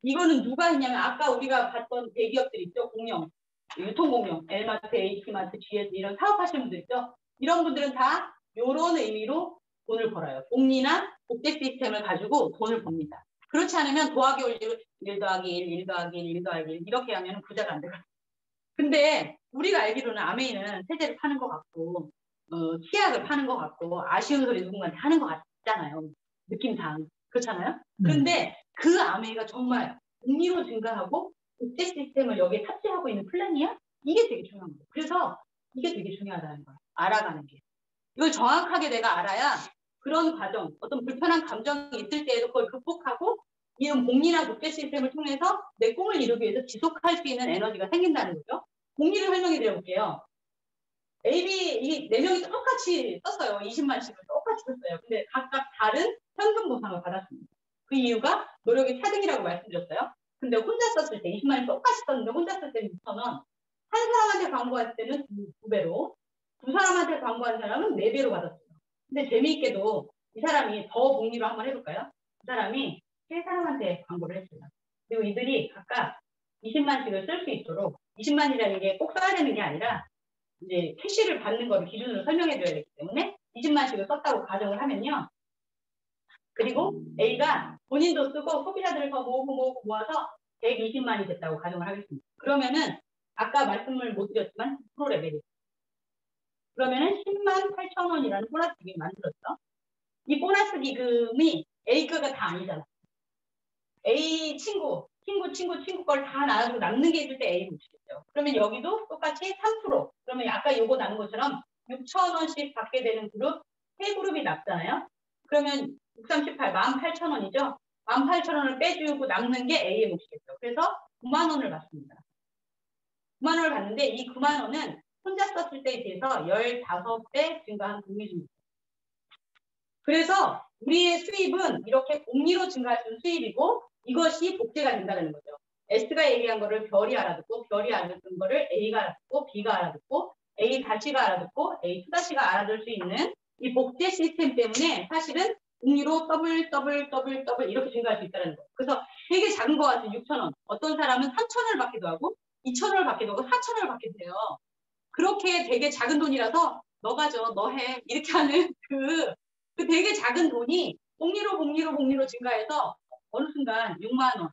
이거는 누가 했냐면 아까 우리가 봤던 대기업들 있죠. 공룡, 유통공룡, L마트, H마트, GS 이런 사업하시는 분들 있죠. 이런 분들은 다 이런 의미로 돈을 벌어요. 복리나 복제 시스템을 가지고 돈을 법니다. 그렇지 않으면 더하기 올리고 1 더하기 1, 1 더하기 1, 1 더하기 1 이렇게 하면 부자가 안 되거든요. 근데 우리가 알기로는 아메이는 세제를 파는 것 같고 치약을 파는 것 같고 아쉬운 소리 누군가한테 하는 것 같잖아요. 느낌상. 그렇잖아요? 그런데 그 아메이가 정말 복리로 증가하고 복제 시스템을 여기에 탑재하고 있는 플랜이야? 이게 되게 중요한 거예요. 그래서 이게 되게 중요하다는 거예요. 알아가는 게. 이걸 정확하게 내가 알아야 그런 과정, 어떤 불편한 감정이 있을 때에도 그걸 극복하고 이런 복리나 복제 시스템을 통해서 내 꿈을 이루기 위해서 지속할 수 있는 에너지가 생긴다는 거죠. 복리를 설명해 드려볼게요. AB 이 4명이 똑같이 썼어요. 20만씩을 똑같이 썼어요. 근데 각각 다른 현금 보상을 받았습니다. 그 이유가 노력의 차등이라고 말씀드렸어요. 근데 혼자 썼을 때 20만이 똑같이 썼는데 혼자 썼을 때는 6,000원. 한 사람한테 광고할 때는 2배로, 두 사람한테 광고한 사람은 4배로 받았어요. 근데 재미있게도 이 사람이 더 복리로 한번 해볼까요? 그 사람이 세 사람한테 광고를 했어요. 그리고 이들이 각각 20만씩을 쓸 수 있도록 20만이라는 게 꼭 써야 되는 게 아니라 이제 캐시를 받는 거를 기준으로 설명해 줘야 되기 때문에 20만씩을 썼다고 가정을 하면요. 그리고 A가 본인도 쓰고 소비자들을 더 모으고 모아서 120만이 됐다고 가정을 하겠습니다. 그러면은 아까 말씀을 못 드렸지만 9% 레벨이에요. 그러면은 10만 8천 원이라는 보너스 기금이 만들었죠. 이 보너스 기금이 A 거가 다 아니잖아. A 친구 걸 다 나눠주고 남는 게 있을 때 A 몫이겠죠. 그러면 여기도 똑같이 3%. 그러면 아까 요거 나눈 것처럼 6천 원씩 받게 되는 그룹, 세 그룹이 남잖아요. 그러면 638, 18,000원이죠. 18,000원을 빼주고 남는 게 A의 몫이겠죠. 그래서 9만 원을 받습니다. 9만 원을 받는데 이 9만 원은 혼자 썼을 때에 비해서 15배 증가한 금리입니다. 그래서 우리의 수입은 이렇게 공리로 증가하는 수입이고 이것이 복제가 된다는 거죠. S가 얘기한 거를 별이 알아듣고 별이 알아듣는 거를 A가 알아듣고 B가 알아듣고 A 다시가 알아듣고 A 투다시가 알아들 수 있는 이 복제 시스템 때문에 사실은 공리로 더블 이렇게 증가할 수 있다는 거예요. 그래서 되게 작은 거 같은 6,000원. 어떤 사람은 3,000원을 받기도 하고 2,000원을 받기도 하고 4,000원을 받기도 해요. 그렇게 되게 작은 돈이라서 너 가져, 너 해. 이렇게 하는 그 되게 작은 돈이 공리로 증가해서 어느 순간 6만 원,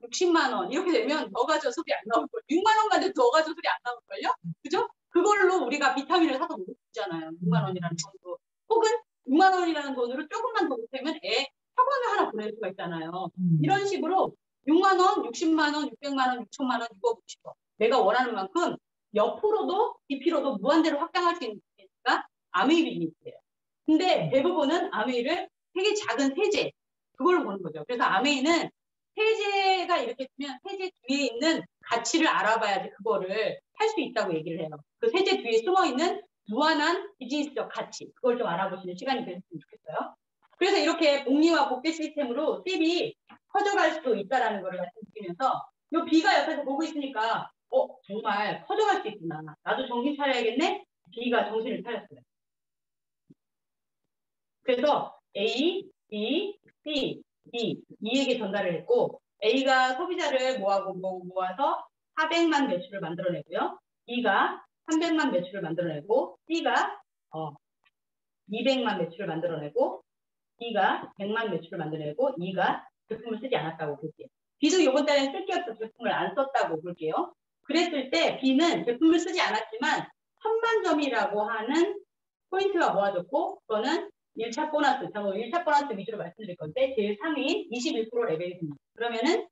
60만 원 이렇게 되면 너 가져 소리 안 나올걸요. 6만 원 가지고 너 가져 소리 안 나올걸요. 그죠? 그걸로 우리가 비타민을 사서 먹잖아요. 6만 원이라는 돈으로. 혹은 6만 원이라는 돈으로 조금만 더 보태면 애 학원을 하나 보낼 수가 있잖아요. 이런 식으로 6만 원, 60만 원, 600만 원, 6천만 원 이거 보시고 내가 원하는 만큼 옆으로도 깊이로도 무한대로 확장할 수 있는 비즈니스가 아메이 비즈니스예요. 근데 대부분은 아메이를 되게 작은 세제 그걸로 보는 거죠. 그래서 아메이는 세제가 이렇게 되면 세제 뒤에 있는 가치를 알아봐야지 그거를 할 수 있다고 얘기를 해요. 그 세제 뒤에 숨어있는 무한한 비즈니스적 가치 그걸 좀 알아보시는 시간이 됐으면 좋겠어요. 그래서 이렇게 복리와 복제 시스템으로 수입이 커져갈 수도 있다는 걸 말씀드리면서 이 B가 옆에서 보고 있으니까 정말 커져갈 수 있구나. 나도 정신 차려야겠네. B가 정신을 차렸어요. 그래서 A, B, C, D, E에게 전달을 했고 A가 소비자를 모아서 400만 매출을 만들어내고요. B가 300만 매출을 만들어내고 C가 200만 매출을 만들어내고 D가 100만 매출을 만들어내고 E가 제품을 쓰지 않았다고 볼게요. B도 이번 달에 쓸 게 없어 제품을 안 썼다고 볼게요. 그랬을 때 B는 제품을 쓰지 않았지만 1000만 점이라고 하는 포인트가 모아졌고 그거는 1차 보너스, 저는 1차 보너스 위주로 말씀드릴 건데 제일 상위 21% 레벨이 됩니다. 그러면은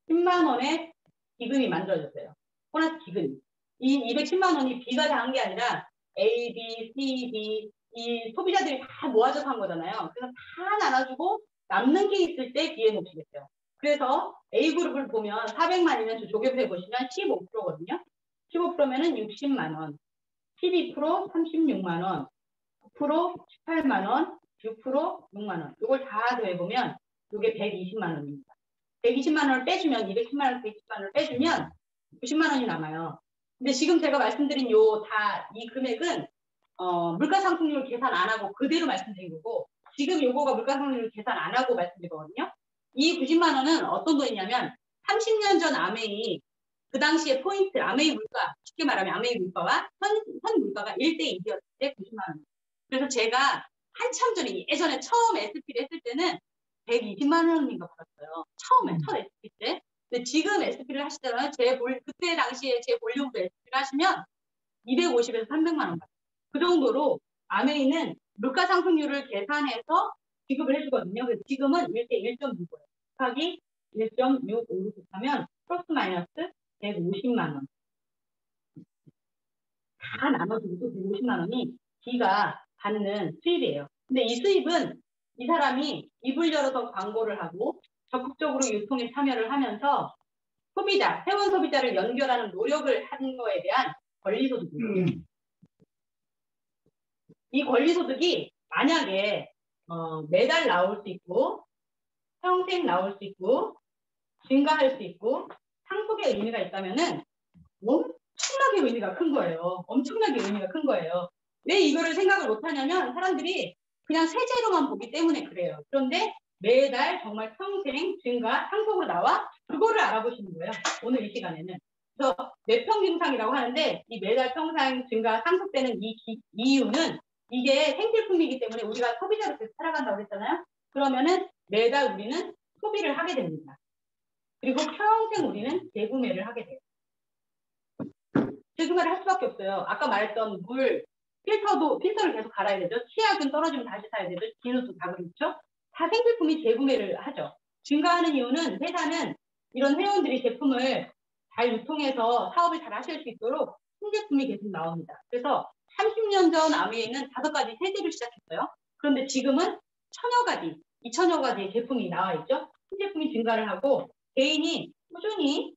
210만 원의 기금이 만들어졌어요. 보너스 기금. 이 210만 원이 B가 다 한 게 아니라 A, B, C, D 이 소비자들이 다 모아져서 한 거잖아요. 그래서 다 나눠주고 남는 게 있을 때 B의 몫이겠죠. 그래서 A그룹을 보면 400만이면 조교부에 보시면 15%거든요. 15%면은 60만 원, 12% 36만 원, 9% 18만 원, 6% 6만 원. 이걸 다 더해보면 이게 120만 원입니다. 120만 원을 빼주면 210만 원, 120만 원을 빼주면 90만 원이 남아요. 근데 지금 제가 말씀드린 이 금액은 물가 상승률 계산 안 하고 그대로 말씀드린 거고 지금 요거가 물가 상승률 계산 안 하고 말씀드린 거거든요. 이 90만 원은 어떤 돈이냐면 30년 전 아메이 그 당시에 포인트 아메이 물가 쉽게 말하면 아메이 물가와 현 물가가 1대1이었을 때 90만 원. 그래서 제가 한참 전에 예전에 처음 SP를 했을 때는 120만 원인가 받았어요. 처음에 첫 SP 때. 근데 지금 SP를 하시잖아요. 그때 당시에 제 볼륨으로 SP를 하시면 250에서 300만 원 받아요. 그 정도로 아메이는 물가 상승률을 계산해서 지급을 해주거든요. 그래서 지금은 1대 1.65예요. 곱하기 1.65로 곱하면 플러스 마이너스 150만 원. 다 나눠주고 또 150만 원이 B가 받는 수입이에요. 근데 이 수입은 이 사람이 입을 열어서 광고를 하고 적극적으로 유통에 참여를 하면서 회원 소비자를 연결하는 노력을 하는 거에 대한 권리소득입니다. 이 권리소득이 만약에 매달 나올 수 있고 평생 나올 수 있고 증가할 수 있고 상속의 의미가 있다면은 엄청나게 의미가 큰 거예요. 왜 이거를 생각을 못 하냐면 사람들이 그냥 세제로만 보기 때문에 그래요. 그런데 매달 정말 평생 증가 상속으로 나와 그거를 알아보시는 거예요. 오늘 이 시간에는. 그래서 매평균상이라고 하는데 이 매달 평생 증가 상속되는 이유는 이게 생필품이기 때문에 우리가 소비자로 계속 살아간다고 했잖아요. 그러면은 매달 우리는 소비를 하게 됩니다. 그리고 평생 우리는 재구매를 하게 돼요. 재구매를 할 수밖에 없어요. 아까 말했던 물, 필터를 계속 갈아야 되죠. 치약은 떨어지면 다시 사야 되죠. 비누도 다 그렇죠. 다 생필품이 재구매를 하죠. 증가하는 이유는 회사는 이런 회원들이 제품을 잘 유통해서 사업을 잘 하실 수 있도록 신제품이 계속 나옵니다. 그래서 30년 전 아메이는 5가지 세제를 시작했어요. 그런데 지금은 1000여 가지, 2000여 가지의 제품이 나와 있죠. 신제품이 증가를 하고 개인이 꾸준히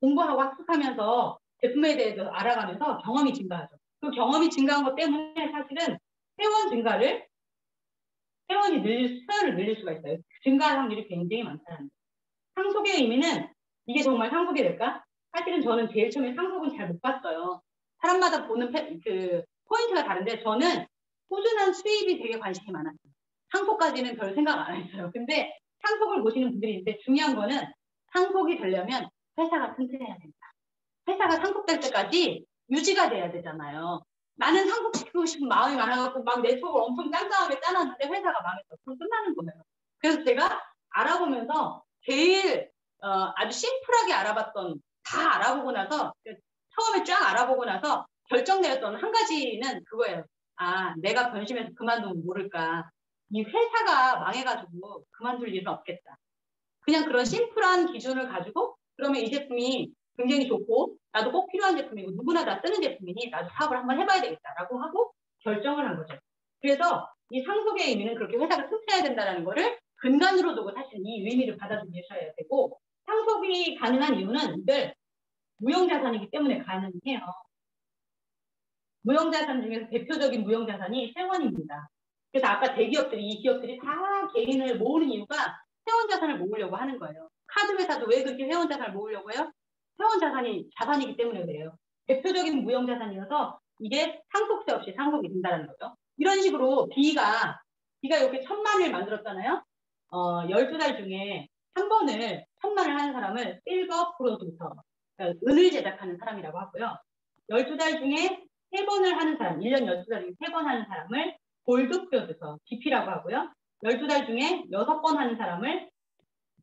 공부하고 학습하면서 제품에 대해서 알아가면서 경험이 증가하죠. 그 경험이 증가한 것 때문에 사실은 수요를 늘릴 수가 있어요. 증가할 확률이 굉장히 많다는 거예요. 상속의 의미는 이게 정말 상속이 될까? 사실은 저는 제일 처음에 상속은 잘 못 봤어요. 사람마다 보는 포인트가 다른데 저는 꾸준한 수입이 되게 관심이 많았어요. 상속까지는 별 생각 안 했어요. 근데 상속을 보시는 분들이 있는데 중요한 거는 상속이 되려면 회사가 튼튼해야 된다. 회사가 상속될 때까지 유지가 돼야 되잖아요. 나는 상속시키고 싶은 마음이 많아갖고 막 네트워크를 엄청 짱짱하게 짜놨는데 회사가 망했어. 그럼 끝나는 거예요. 그래서 제가 알아보면서 제일 아주 심플하게 알아봤던 다 알아보고 나서 처음에 쫙 알아보고 나서 결정 내렸던 한 가지는 그거예요. 아, 내가 변심해서 그만두면 모를까. 이 회사가 망해가지고 그만둘 일은 없겠다. 그냥 그런 심플한 기준을 가지고 그러면 이 제품이 굉장히 좋고 나도 꼭 필요한 제품이고 누구나 다 쓰는 제품이니 나도 사업을 한번 해봐야 되겠다라고 하고 결정을 한 거죠. 그래서 이 상속의 의미는 그렇게 회사가 튼튼해야 된다는 거를 근간으로 두고 사실 이 의미를 받아들이셔야 되고 상속이 가능한 이유는 이들 무형자산이기 때문에 가능해요. 무형자산 중에서 대표적인 무형자산이 세원입니다. 그래서 아까 대기업들이 이 기업들이 다 개인을 모으는 이유가 회원자산을 모으려고 하는 거예요. 카드 회사도 왜 그렇게 회원자산을 모으려고 해요? 회원자산이 자산이기 때문에 그래요. 대표적인 무형자산이어서 이게 상속세 없이 상속이 된다는 거죠. 이런 식으로 B가 이렇게 1000만을 만들었잖아요. 12달 중에 한 번을 1000만을 하는 사람을 실버 프로듀서, 그러니까 은을 제작하는 사람이라고 하고요. 12달 중에 3번을 하는 사람, 1년 12달 중에 3번 하는 사람을 골드 프로듀서, GP라고 하고요. 12달 중에 6번 하는 사람을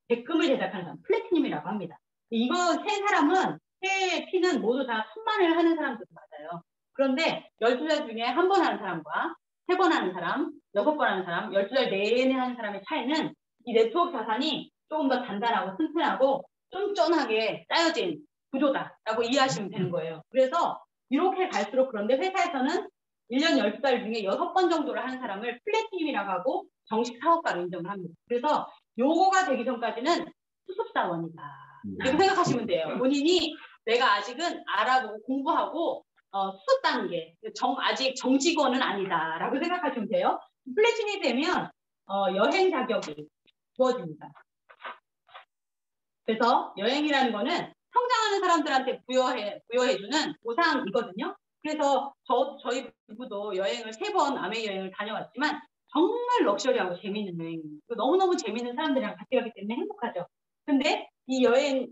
백금을 제작하는 사람, 플래티늄이라고 합니다. 이거 세 사람은, 세 P는 모두 다 1000만을 하는 사람들 맞아요. 그런데 12달 중에 한 번 하는 사람과 3번 하는 사람, 6번 하는 사람, 12달 내내 하는 사람의 차이는 이 네트워크 자산이 조금 더 단단하고 튼튼하고 쫀쫀하게 짜여진 구조다라고 이해하시면 되는 거예요. 그래서 이렇게 갈수록 그런데 회사에서는 1년 12달 중에 6번 정도를 하는 사람을 플래티늄이라고 하고 정식 사업가로 인정을 합니다. 그래서 요거가 되기 전까지는 수습사원이다. 이렇게 생각하시면 돼요. 본인이 내가 아직은 알아보고 공부하고 수습 단계, 아직 정직원은 아니다라고 생각하시면 돼요. 플래티늄이 되면 여행 자격이 주어집니다. 그래서 여행이라는 거는 성장하는 사람들한테 부여해주는 보상이거든요. 그래서 저희 부부도 여행을 3번 아메이 여행을 다녀왔지만 정말 럭셔리하고 재미있는 여행이에요. 너무너무 재미있는 사람들이랑 같이 가기 때문에 행복하죠. 근데 이 여행이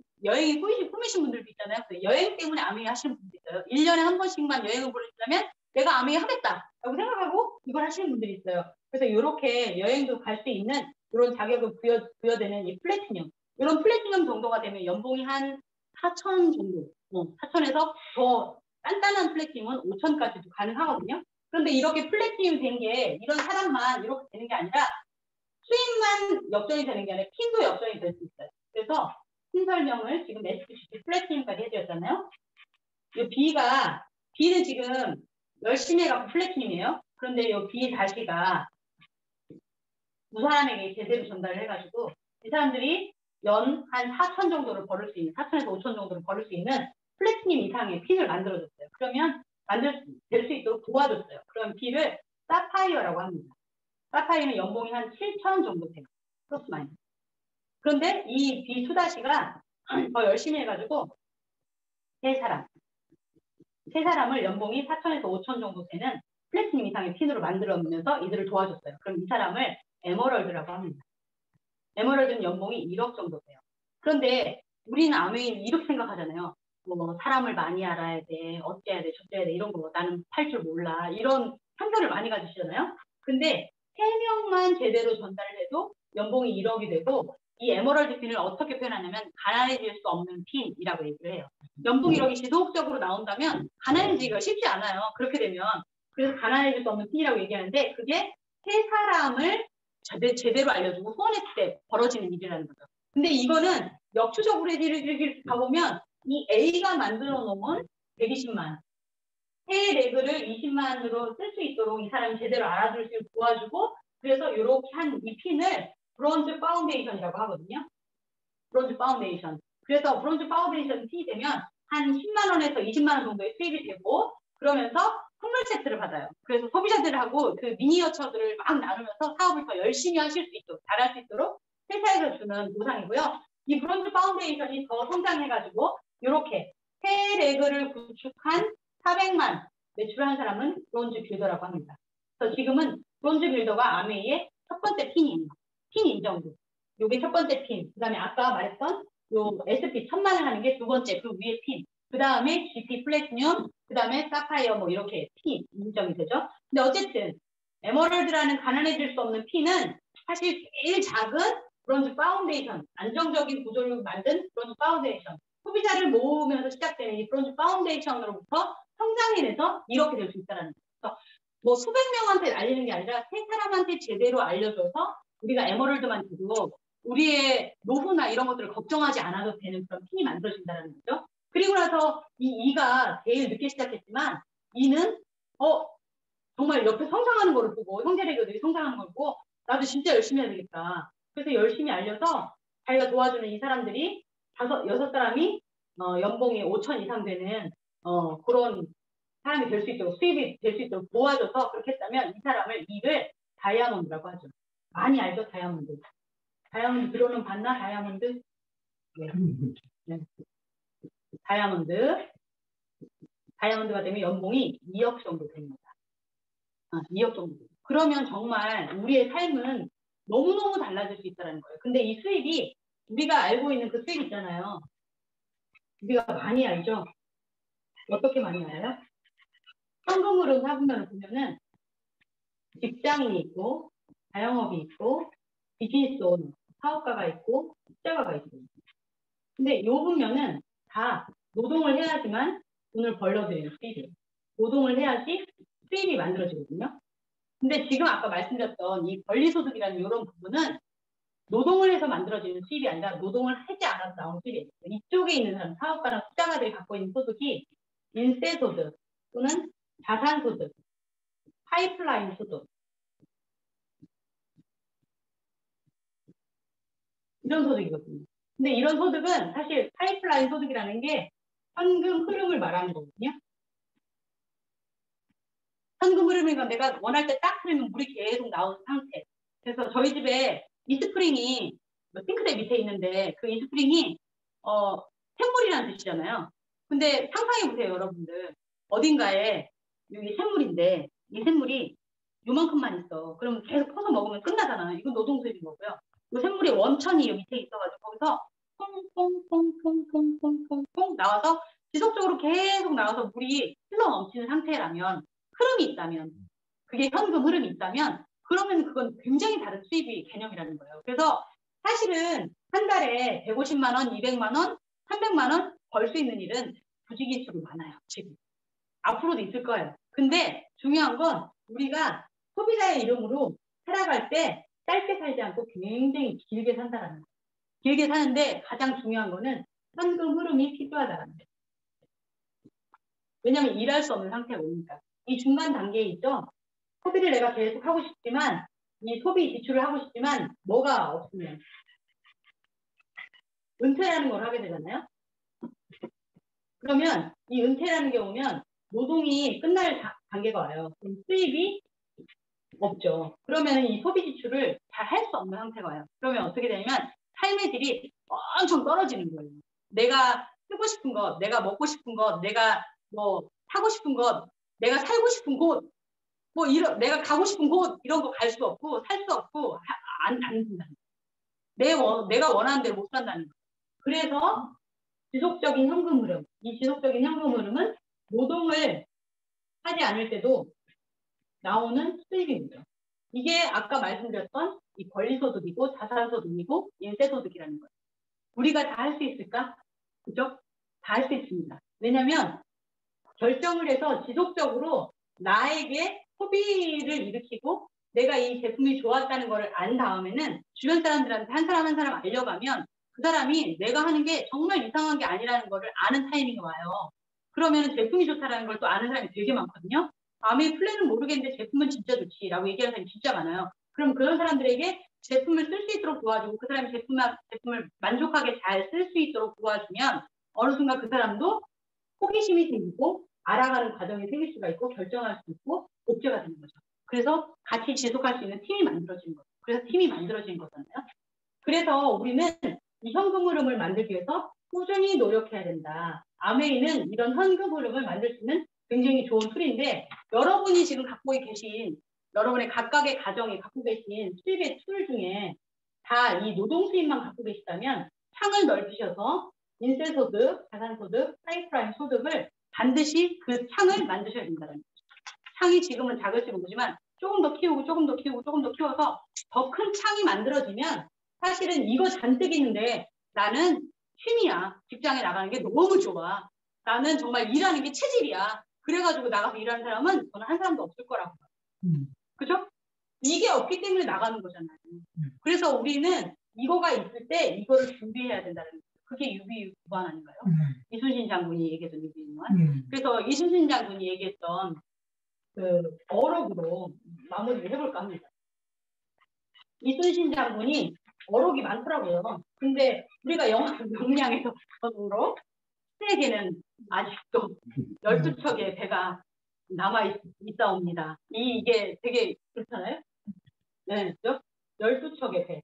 꾸미신 분들도 있잖아요. 여행 때문에 아메이 하시는 분도 있어요. 1년에 한 번씩만 여행을 보내시려면 내가 아메이 하겠다라고 생각하고 이걸 하시는 분들이 있어요. 그래서 이렇게 여행도 갈 수 있는 이런 자격을 부여되는 이 플래티늄. 이런 플래티늄 정도가 되면 연봉이 한 4,000 정도. 4,000에서 더 단단한 플래티늄은 5,000까지도 가능하거든요. 그런데 이렇게 플래티늄 된 게 이런 사람만 이렇게 되는 게 아니라 수입만 역전이 되는 게 아니라 핀도 역전이 될 수 있어요. 그래서 핀 설명을 지금 SPC 플래티늄까지 해드렸잖아요. 이 B는 지금 열심히 해갖고 플래티늄이에요. 그런데 이 B 다시가 두 사람에게 제대로 전달을 해가지고 이 사람들이 연 한 4,000 정도를 벌을 수 있는 4,000에서 5,000 정도를 벌을 수 있는 플래티늄 이상의 핀을 만들어줬어요. 그러면 될 수 있도록 도와줬어요. 그럼 B를 사파이어라고 합니다. 사파이어는 연봉이 한 7,000 정도 돼요. 플러스 마이너스. 그런데 이 B 투다시가 더 열심히 해가지고 세 사람을 연봉이 4,000에서 5,000 정도 되는 플래티늄 이상의 핀으로 만들어내면서 이들을 도와줬어요. 그럼 이 사람을 에머럴드라고 합니다. 에머럴드는 연봉이 1억 정도 돼요. 그런데 우리는 아메인 이렇게 생각하잖아요. 뭐 사람을 많이 알아야 돼, 어째야 돼, 저째야 돼 이런 거 나는 할 줄 몰라 이런 편견을 많이 가지시잖아요. 근데 3명만 제대로 전달을 해도 연봉이 1억이 되고 이 에머럴드 핀을 어떻게 표현하냐면 가난해질 수 없는 핀이라고 얘기를 해요. 연봉 1억이 지속적으로 나온다면 가난해지기가 쉽지 않아요. 그렇게 되면 그래서 가난해질 수 없는 핀이라고 얘기하는데 그게 세 사람을 제대로 알려주고 소원했을 때 벌어지는 일이라는 거죠. 근데 이거는 역추적으로 이렇게 가보면 이 A가 만들어 놓은 120만 세 레그를 20만으로 쓸 수 있도록 이 사람이 제대로 알아둘 수 있도록 도와주고 그래서 이렇게 한 이 핀을 브론즈 파운데이션이라고 하거든요. 브론즈 파운데이션. 그래서 브론즈 파운데이션 핀이 되면 한 10만 원에서 20만 원 정도의 수입이 되고 그러면서 선물 세트를 받아요. 그래서 소비자들하고 그 미니어처들을 막 나누면서 사업을 더 열심히 하실 수 있도록 잘할 수 있도록 회사에서 주는 보상이고요. 이 브론즈 파운데이션이 더 성장해가지고 이렇게 세 레그를 구축한 400만 매출한 사람은 브론즈 빌더라고 합니다. 그래서 지금은 브론즈 빌더가 아메이의 첫 번째 핀이에요. 핀 인정도. 요게 첫 번째 핀. 그 다음에 아까 말했던 요 SP 1000만을 하는 게 두 번째 그 위에 핀. 그 다음에 GP 플래티늄, 그 다음에 사파이어 뭐 이렇게 핀 인정이 되죠. 근데 어쨌든 에머럴드라는 가난해질 수 없는 핀은 사실 제일 작은 브론즈 파운데이션, 안정적인 구조를 만든 브론즈 파운데이션. 소비자를 모으면서 시작되는 이 브론즈 파운데이션으로부터 성장해내서 이렇게 될 수 있다는 거죠. 뭐 수백 명한테 알리는 게 아니라 세 사람한테 제대로 알려줘서 우리가 에머럴드만 주고 우리의 노후나 이런 것들을 걱정하지 않아도 되는 그런 핀이 만들어진다는 거죠. 그리고 나서 이 E가 제일 늦게 시작했지만 E는 정말 옆에 성장하는 거를 보고 형제레그들이 성장하는 걸 보고 나도 진짜 열심히 해야 되겠다. 그래서 열심히 알려서 자기가 도와주는 이 사람들이 6사람이 연봉이 5천 이상 되는 그런 사람이 될 수 있도록 수입이 될 수 있도록 도와줘서 그렇게 했다면 이 사람을 E를 다이아몬드라고 하죠. 많이 알죠, 다이아몬드. 다이아몬드 들어오는 봤나? 다이아몬드? 네. 네. 다이아몬드가 되면 연봉이 2억 정도 됩니다. 2억 정도. 그러면 정말 우리의 삶은 너무너무 달라질 수 있다는 거예요. 근데 이 수입이 우리가 알고 있는 그 수입 있잖아요. 우리가 많이 알죠? 어떻게 많이 알아요? 현금으로 사분면을 보면은 직장인이 있고 자영업이 있고 비즈니스 오너, 사업가가 있고 투자가가 있고 근데 요 분면은 다 노동을 해야지만 돈을 벌러들이는 수입이에요. 노동을 해야지 수입이 만들어지거든요. 근데 지금 아까 말씀드렸던 이 권리소득이라는 이런 부분은 노동을 해서 만들어지는 수입이 아니라 노동을 하지 않아서 나오는 수입이에요. 이쪽에 있는 사람, 사업가나 투자가들이 갖고 있는 소득이 인세소득 또는 자산소득, 파이프라인 소득 이런 소득이거든요. 근데 이런 소득은 사실 파이프라인 소득이라는 게 현금 흐름을 말하는 거거든요. 현금 흐름이니까 내가 원할 때 딱 흐르면 물이 계속 나오는 상태. 그래서 저희 집에 이스프링이 싱크대 밑에 있는데 그 이스프링이 샘물이라는 뜻이잖아요. 근데 상상해 보세요, 여러분들. 어딘가에 여기 샘물인데 이 샘물이 요만큼만 있어. 그럼 계속 퍼서 먹으면 끝나잖아. 이건 노동수입인 거고요. 그 샘물이 원천이 밑에 있어가지고 거기서 퐁퐁퐁퐁퐁퐁퐁 나와서 지속적으로 계속 나와서 물이 흘러 넘치는 상태라면 흐름이 있다면 그게 현금 흐름이 있다면 그러면 그건 굉장히 다른 수입이 개념이라는 거예요. 그래서 사실은 한 달에 150만 원, 200만 원, 300만 원 벌 수 있는 일은 부지기수로 많아요. 지금. 앞으로도 있을 거예요. 근데 중요한 건 우리가 소비자의 이름으로 살아갈 때 짧게 살지 않고 굉장히 길게 산다라는 거예요. 길게 사는데 가장 중요한 거는 현금 흐름이 필요하다는 거예요. 왜냐하면 일할 수 없는 상태가 오니까. 이 중간 단계에 있죠. 소비를 내가 계속 하고 싶지만 이 소비 지출을 하고 싶지만 뭐가 없으면 은퇴라는 걸 하게 되잖아요. 그러면 이 은퇴라는 게 오면 노동이 끝날 단계가 와요. 그럼 수입이 없죠. 그러면 이 소비 지출을 잘 할 수 없는 상태가 와요. 그러면 어떻게 되냐면 삶의 질이 엄청 떨어지는 거예요. 내가 쓰고 싶은 것, 내가 먹고 싶은 것, 내가 뭐 사고 싶은 것, 내가 살고 싶은 곳 뭐 내가 가고 싶은 곳 이런 거 갈 수 없고 살 수 없고 안 된다. 내가 원하는 대로 못 산다는 거. 그래서 지속적인 현금 흐름, 이 지속적인 현금 흐름은 노동을 하지 않을 때도 나오는 수입입니다. 이게 아까 말씀드렸던 이 권리소득이고 자산소득이고 인세소득이라는 거예요. 우리가 다 할 수 있을까? 그죠? 다 할 수 있습니다. 왜냐하면 결정을 해서 지속적으로 나에게 소비를 일으키고 내가 이 제품이 좋았다는 걸 안 다음에는 주변 사람들한테 한 사람 한 사람 알려가면 그 사람이 내가 하는 게 정말 이상한 게 아니라는 거를 아는 타이밍이 와요. 그러면 제품이 좋다라는 걸 또 아는 사람이 되게 많거든요. 아메이 플랜은 모르겠는데 제품은 진짜 좋지라고 얘기하는 사람이 진짜 많아요. 그럼 그런 사람들에게 제품을 쓸 수 있도록 도와주고 그 사람이 제품을 만족하게 잘 쓸 수 있도록 도와주면 어느 순간 그 사람도 호기심이 생기고 알아가는 과정이 생길 수가 있고 결정할 수 있고 옥죄가 되는 거죠. 그래서 같이 지속할 수 있는 팀이 만들어지는 거죠. 그래서 팀이 만들어지는 거잖아요. 그래서 우리는 이 현금 흐름을 만들기 위해서 꾸준히 노력해야 된다. 아메이는 이런 현금 흐름을 만들 수 있는 굉장히 좋은 툴인데 여러분이 지금 갖고 계신 여러분의 각각의 가정이 갖고 계신 수입의 툴 중에 다 이 노동 수입만 갖고 계시다면 창을 넓히셔서 인세소득, 자산소득, 하이프라임 소득을 반드시 그 창을 만드셔야 된다는 거죠. 창이 지금은 작을지 모르지만 조금 더 키우고 조금 더 키우고 조금 더 키워서 더 큰 창이 만들어지면 사실은 이거 잔뜩 있는데 나는 취미야. 직장에 나가는 게 너무 좋아. 나는 정말 일하는 게 체질이야. 그래가지고 나가서 일하는 사람은 저는 한 사람도 없을 거라고 봐요. 그죠? 이게 없기 때문에 나가는 거잖아요. 그래서 우리는 이거가 있을 때 이거를 준비해야 된다는 거예요. 그게 유비무관 아닌가요? 이순신 장군이 얘기했던 유비무관. 그래서 이순신 장군이 얘기했던 그 어록으로 마무리를 해볼까 합니다. 이순신 장군이 어록이 많더라고요. 근데 우리가 영화 명량에서 어록 세계는 아직도 12척의 배가 남아있다옵니다. 이게 되게 그렇잖아요? 네, 12척의 배.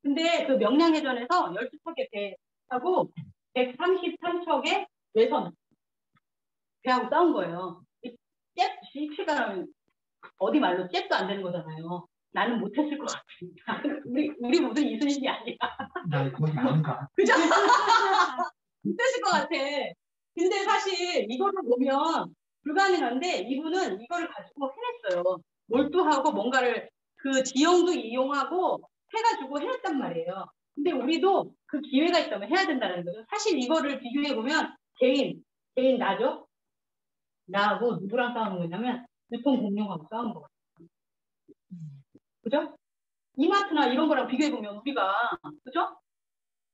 근데 그 명량해전에서 12척의 배하고 133척의 외선 배하고 싸운 거예요. 잽, 어디 말로 잽도 안 되는 거잖아요. 나는 못했을 것 같습니다. 우리 모든 이순신이 아니야. 나 거기 안 가. 그죠? 못했을 것 같아. 근데 사실 이거를 보면 불가능한데 이분은 이거를 가지고 해냈어요. 몰두하고 뭔가를 그 지형도 이용하고 해가지고 해냈단 말이에요. 근데 우리도 그 기회가 있다면 해야 된다는 거죠. 사실 이거를 비교해보면 개인 나죠? 나하고 누구랑 싸우는 거냐면 유통공룡하고 싸우는 거거든요. 그죠? 이마트나 이런 거랑 비교해보면 우리가 그죠?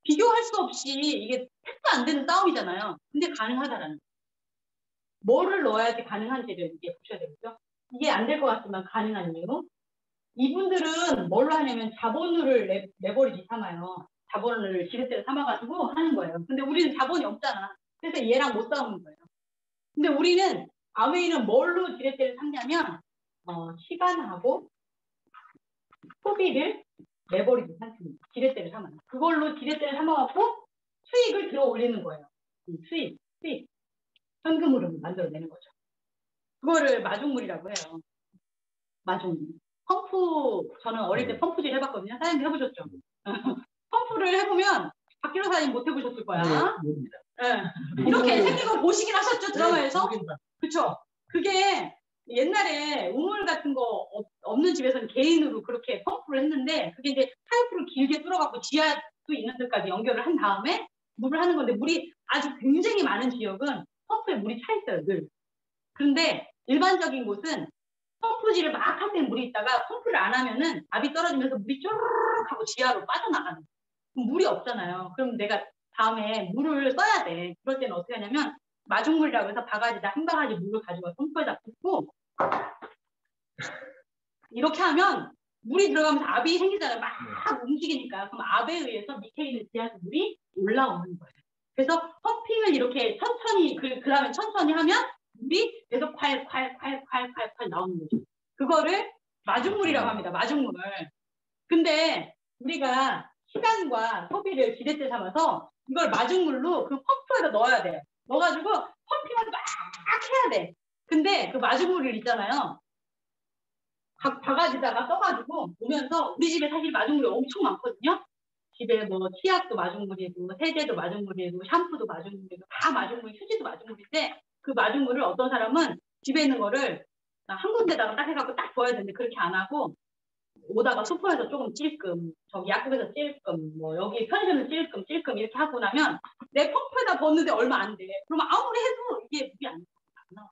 비교할 수 없이 이게 택도 안 되는 싸움이잖아요. 근데 가능하다라는 거예요. 뭐를 넣어야지 가능한지를 이제 보셔야 되겠죠? 이게 안 될 것 같지만 가능한 이유. 이분들은 뭘로 하냐면 자본을 레버리지 삼아요. 자본을 지렛대를 삼아가지고 하는 거예요. 근데 우리는 자본이 없잖아. 그래서 얘랑 못 싸우는 거예요. 근데 우리는 아메이는 뭘로 지렛대를 삼냐면 시간하고 소비를 레버리지 삼습니다. 지렛대를 삼아요. 그걸로 지렛대를 삼아갖고 수익을 들어 올리는 거예요. 수익. 현금 흐름을 만들어내는 거죠. 그거를 마중물이라고 해요. 마중물. 저는 어릴 때 펌프질 해봤거든요. 사장님도 해보셨죠? 펌프를 해보면 박기로 사장님 못 해보셨을 거야. 네. 이렇게 생긴 거 보시긴 하셨죠? 드라마에서? 그쵸? 그게 옛날에 우물 같은 거 없는 집에서는 개인으로 그렇게 펌프를 했는데 그게 이제 파이프를 길게 뚫어갖고 지하수 있는 데까지 연결을 한 다음에 물을 하는 건데 물이 아주 굉장히 많은 지역은 펌프에 물이 차 있어요, 늘. 그런데 일반적인 곳은 펌프질을 막 할 때 물이 있다가 펌프를 안 하면은 압이 떨어지면서 물이 쪼르륵 하고 지하로 빠져나가는 거예요. 그럼 물이 없잖아요. 그럼 내가 다음에 물을 써야 돼. 그럴 때는 어떻게 하냐면 마중물이라고 해서 한 바가지 물을 가지고 펌프에다 붓고 이렇게 하면 물이 들어가면서 압이 생기잖아요. 막 움직이니까. 그럼 압에 의해서 밑에 있는 지하수 물이 올라오는 거예요. 그래서 펌핑을 이렇게 천천히 그 다음에 천천히 하면 물이 계속 콸 나오는 거죠. 그거를 마중물이라고 합니다. 마중물. 근데 우리가 시간과 소비를 지렛대 삼아서 이걸 마중물로 그 펌프에다 넣어야 돼요. 넣어가지고 펌핑을 막 해야 돼. 근데 그 마중물을 있잖아요. 바가지다가 써가지고 오면서 우리 집에 사실 마중물이 엄청 많거든요. 집에 뭐 치약도 마중물이고 세제도 마중물이고 샴푸도 마중물이고 다 마중물, 휴지도 마중물인데 그 마중물을 어떤 사람은 집에 있는 거를 한 군데다가 딱 해갖고 딱 부어야 되는데 그렇게 안 하고 오다가 슈퍼에서 조금 찔끔, 저기 약국에서 찔끔, 뭐 여기 편의점에서 찔끔 이렇게 하고 나면 내 펌프에다 붓는데 얼마 안 돼. 그러면 아무리 해도 이게 물이 안 나와.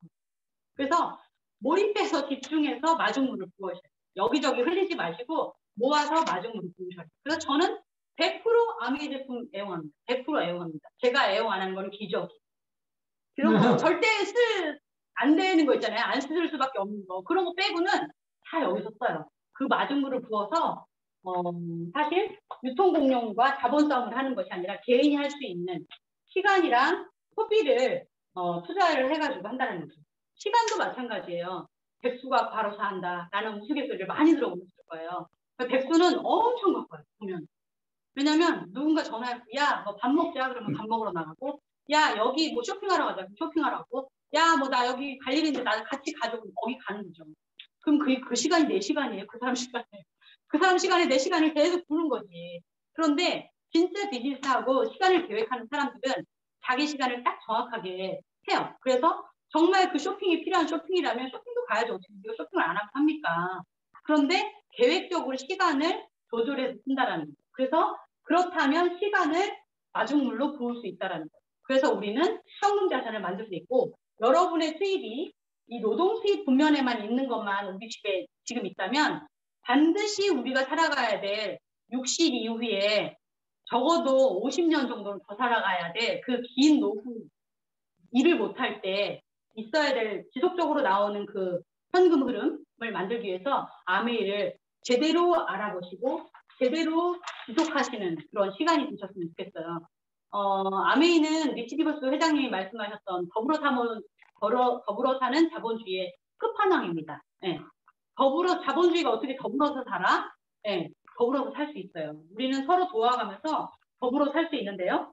그래서 몰입해서 집중해서 마중물을 부으셔야 돼요. 여기저기 흘리지 마시고 모아서 마중물을 부으셔야 돼요. 그래서 저는 100% 아메이 제품 애용합니다. 100% 애용합니다. 제가 애용 안 하는 거는 기적이. 그런 거 절대 안 되는 거 있잖아요. 안 쓸 수밖에 없는 거. 그런 거 빼고는 다 여기서 써요. 그 마중물을 부어서 사실 유통공룡과 자본 싸움을 하는 것이 아니라 개인이 할 수 있는 시간이랑 소비를 투자를 해가지고 한다는 거죠. 시간도 마찬가지예요. 백수가 과로사 한다. 라는 우스갯소리를 많이 들어보셨을 거예요. 백수는 엄청 바빠요. 보면. 왜냐면 누군가 전화해서 야, 뭐 밥 먹자. 그러면 밥 먹으러 나가고 야, 여기 뭐 쇼핑하러 가자. 쇼핑하러 가고 야, 뭐 나 여기 갈 일인데 나 같이 가자고 거기 가는 거죠. 그럼 그 시간이 내 시간이에요. 그 사람 시간에. 그 사람 시간에 내 시간을 계속 부는 거지. 그런데 진짜 비즈니스하고 시간을 계획하는 사람들은 자기 시간을 딱 정확하게 해요. 그래서 정말 그 쇼핑이 필요한 쇼핑이라면 쇼핑도 가야죠. 어떻게 우리가 쇼핑을 안 하고 합니까? 그런데 계획적으로 시간을 조절해서 쓴다라는 거예요. 그래서 그렇다면 시간을 마중물로 부을 수 있다라는 거예요. 그래서 우리는 현금 자산을 만들 수 있고 여러분의 수입이 이 노동 수입 분면에만 있는 것만 우리 집에 지금 있다면 반드시 우리가 살아가야 될 60 이후에 적어도 50년 정도는 더 살아가야 될 그 긴 노후 일을 못할 때 있어야 될 지속적으로 나오는 그 현금 흐름을 만들기 위해서 아메이를 제대로 알아보시고 제대로 지속하시는 그런 시간이 되셨으면 좋겠어요. 아메이는 리치디버스 회장님이 말씀하셨던 더불어 사는 자본주의의 끝판왕입니다. 네. 자본주의가 어떻게 더불어서 살아? 네. 더불어서 살 수 있어요. 우리는 서로 도와가면서 더불어 살 수 있는데요.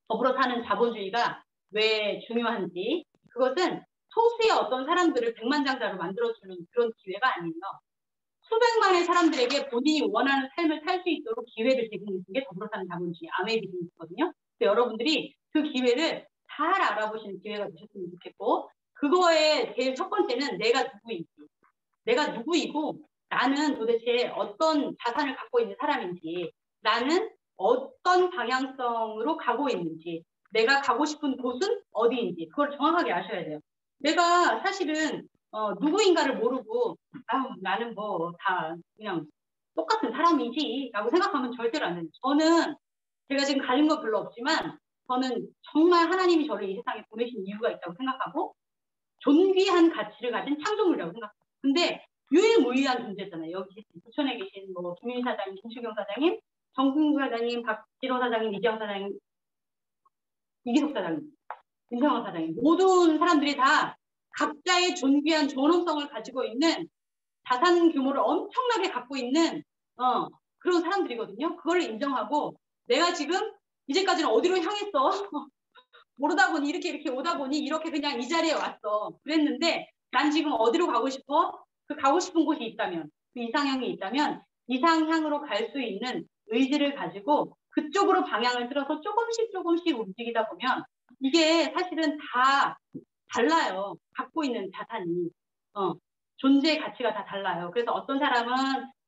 더불어 사는 자본주의가 왜 중요한지 그것은 소수의 어떤 사람들을 백만장자로 만들어주는 그런 기회가 아니에요. 수백만의 사람들에게 본인이 원하는 삶을 살 수 있도록 기회를 제공해주는 게 더불어 사는 자본주의 아메이 비즈니스거든요. 여러분들이 그 기회를 잘 알아보시는 기회가 되셨으면 좋겠고 그거의 제일 첫 번째는 내가 누구이고 나는 도대체 어떤 자산을 갖고 있는 사람인지 나는 어떤 방향성으로 가고 있는지 내가 가고 싶은 곳은 어디인지 그걸 정확하게 아셔야 돼요. 내가 사실은 누구인가를 모르고 나는 뭐 다 그냥 똑같은 사람이지 라고 생각하면 절대로 안 돼요. 저는 제가 지금 가진 거 별로 없지만 저는 정말 하나님이 저를 이 세상에 보내신 이유가 있다고 생각하고 존귀한 가치를 가진 창조물이라고 생각해요. 근데 유일무이한 존재잖아요. 여기 부천에 계신 뭐 김윤희 사장님, 김수경 사장님, 정승구 사장님, 박지로 사장님, 이지영 사장님, 이기석 사장님, 윤성환 사장님 모든 사람들이 다 각자의 존귀한 존엄성을 가지고 있는 자산 규모를 엄청나게 갖고 있는 그런 사람들이거든요. 그걸 인정하고 내가 지금 이제까지는 어디로 향했어? 모르다 보니 이렇게 오다 보니 이렇게 그냥 이 자리에 왔어. 그랬는데 난 지금 어디로 가고 싶어? 그 가고 싶은 곳이 있다면 그 이상향이 있다면 이상향으로 갈 수 있는 의지를 가지고 그쪽으로 방향을 틀어서 조금씩 움직이다 보면 이게 사실은 다 달라요. 갖고 있는 자산이. 존재의 가치가 다 달라요. 그래서 어떤 사람은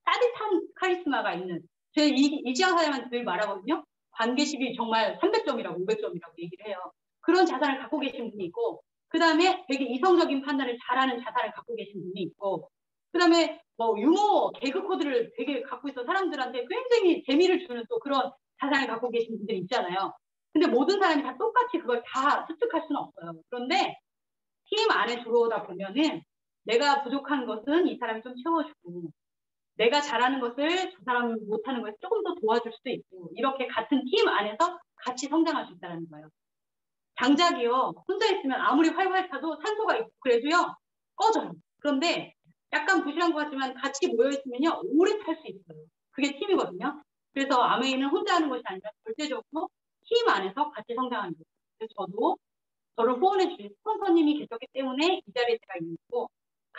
따뜻한 카리스마가 있는 제 이지영 사장님한테 늘 말하거든요. 관계식이 정말 300점이라고 500점이라고 얘기를 해요. 그런 자산을 갖고 계신 분이 있고 그 다음에 되게 이성적인 판단을 잘하는 자산을 갖고 계신 분이 있고 그 다음에 뭐 유머, 개그 코드를 되게 갖고 있어 사람들한테 굉장히 재미를 주는 또 그런 자산을 갖고 계신 분들이 있잖아요. 근데 모든 사람이 다 똑같이 그걸 다 습득할 수는 없어요. 그런데 팀 안에 들어오다 보면은 내가 부족한 것은 이 사람이 좀 채워주고 내가 잘하는 것을 저 사람이 못하는 것을 조금 더 도와줄 수도 있고 이렇게 같은 팀 안에서 같이 성장할 수 있다는 거예요. 장작이요. 혼자 있으면 아무리 활활 타도 산소가 있고 그래도요. 꺼져요. 그런데 약간 부실한 것 같지만 같이 모여있으면요. 오래 탈 수 있어요. 그게 팀이거든요. 그래서 아메이는 혼자 하는 것이 아니라 절대적으로 팀 안에서 같이 성장하는 거예요. 그래서 저도 저를 후원해 주신 스폰서님이 계셨기 때문에 이 자리에 제가 있는 거고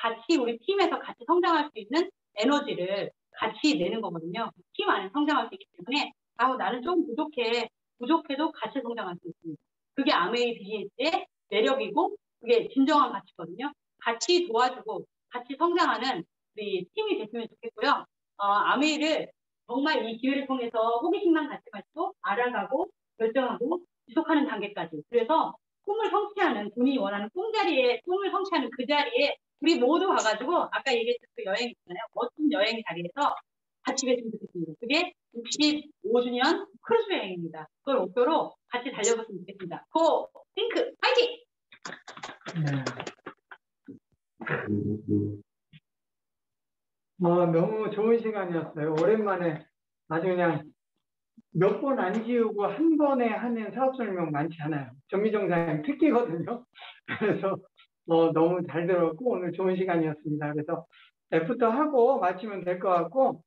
같이 우리 팀에서 같이 성장할 수 있는 에너지를 같이 내는 거거든요. 팀 안에 성장할 수 있기 때문에 나는 좀 부족해도 같이 성장할 수 있습니다. 그게 아메이 비즈니스의 매력이고 그게 진정한 가치거든요. 같이 도와주고 같이 성장하는 우리 팀이 됐으면 좋겠고요. 아메이를 정말 이 기회를 통해서 호기심만 갖지 말고 알아가고 결정하고 지속하는 단계까지. 그래서 꿈을 성취하는 본인이 원하는 꿈을 성취하는 그 자리에 우리 모두 가가지고 아까 얘기했던 그 여행 있잖아요. 멋진 여행 자리에서 같이 계시면 좋겠습니다. 그게 65주년 크루즈 여행입니다. 그걸 목표로 같이 달려봤으면 좋겠습니다. 고! 핑크! 파이팅! 네. 너무 좋은 시간이었어요. 오랜만에 아주 그냥 몇 번 안 지우고 한 번에 하는 사업 설명 많지 않아요. 전미정 사장님 특기거든요. 그래서 너무 잘 들었고 오늘 좋은 시간이었습니다. 그래서 애프터 하고 마치면 될 것 같고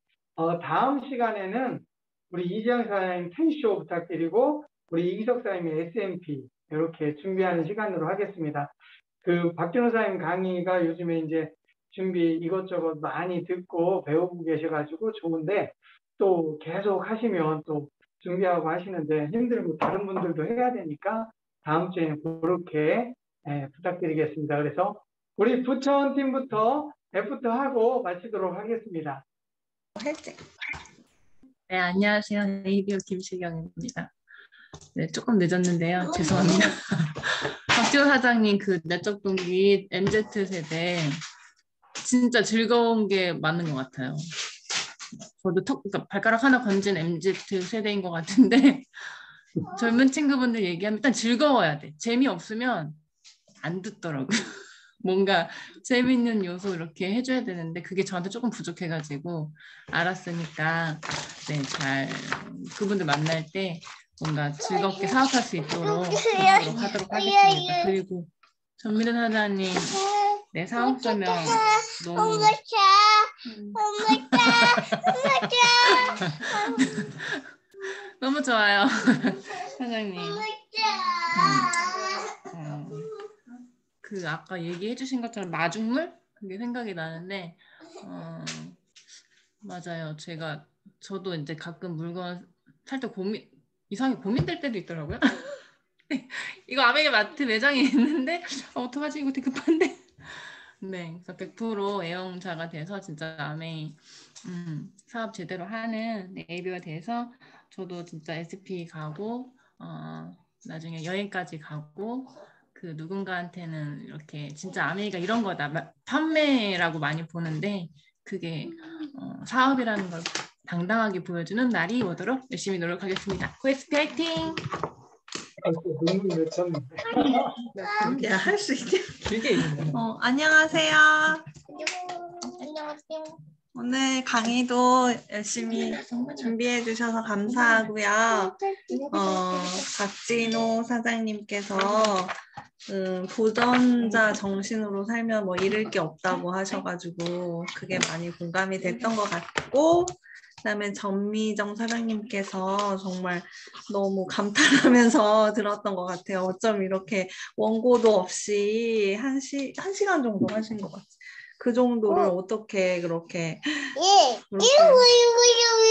다음 시간에는 우리 이지영 사장님 텐쇼 부탁드리고 우리 이기석 사장님 SMP 이렇게 준비하는 시간으로 하겠습니다. 그 박준호 사장님 강의가 요즘에 이제 준비 이것저것 많이 듣고 배우고 계셔가지고 좋은데 또 계속 하시면 또 준비하고 하시는데 힘들고 다른 분들도 해야 되니까 다음 주에는 그렇게 부탁드리겠습니다. 그래서 우리 부천 팀부터 애프터 하고 마치도록 하겠습니다. 네, 안녕하세요. ABO 김시경입니다. 네, 조금 늦었는데요. 죄송합니다. 박지호 사장님 그 내적 동기 MZ세대 진짜 즐거운 게 맞는 것 같아요. 저도 그러니까 발가락 하나 건진 MZ세대인 것 같은데 젊은 친구분들 얘기하면 일단 즐거워야 돼. 재미없으면 안 듣더라고요. 뭔가 재밌는 요소 이렇게 해줘야 되는데 그게 저한테 조금 부족해가지고 알았으니까 네, 잘 그분들 만날 때 뭔가 즐겁게 사업할 수 있도록 하도록 하겠습니다. 그리고 전미래 사장님 네, 사업 설명 너무 너무 좋아요. 사장님. 그 아까 얘기해 주신 것처럼 마중물? 그게 생각이 나는데 맞아요. 저도 이제 가끔 물건 살 때 이상하게 고민될 때도 있더라고요. 이거 아메리 마트 매장에 있는데 어떡하지 이거 되게 급한데. 네, 그래서 100% 애용자가 돼서 진짜 아메이 사업 제대로 하는 ABO가 돼서 저도 진짜 SP 가고 나중에 여행까지 가고 그 누군가한테는 이렇게 진짜 아메이가 이런 거다 판매라고 많이 보는데 그게 사업이라는 걸 당당하게 보여주는 날이 오도록 열심히 노력하겠습니다. 고SP 화이팅! 야, 할 수 있게. 되게 안녕하세요. 안녕하세요. 오늘 강의도 열심히 준비해 주셔서 감사하고요. 박진호 사장님께서 도전자 정신으로 살면 뭐 잃을 게 없다고 하셔가지고 그게 많이 공감이 됐던 것 같고 그다음에 전미정 사장님께서 정말 너무 감탄하면서 들었던 것 같아요. 어쩜 이렇게 원고도 없이 한 시간 정도 하신 것 같아요. 그 정도를 어떻게 그렇게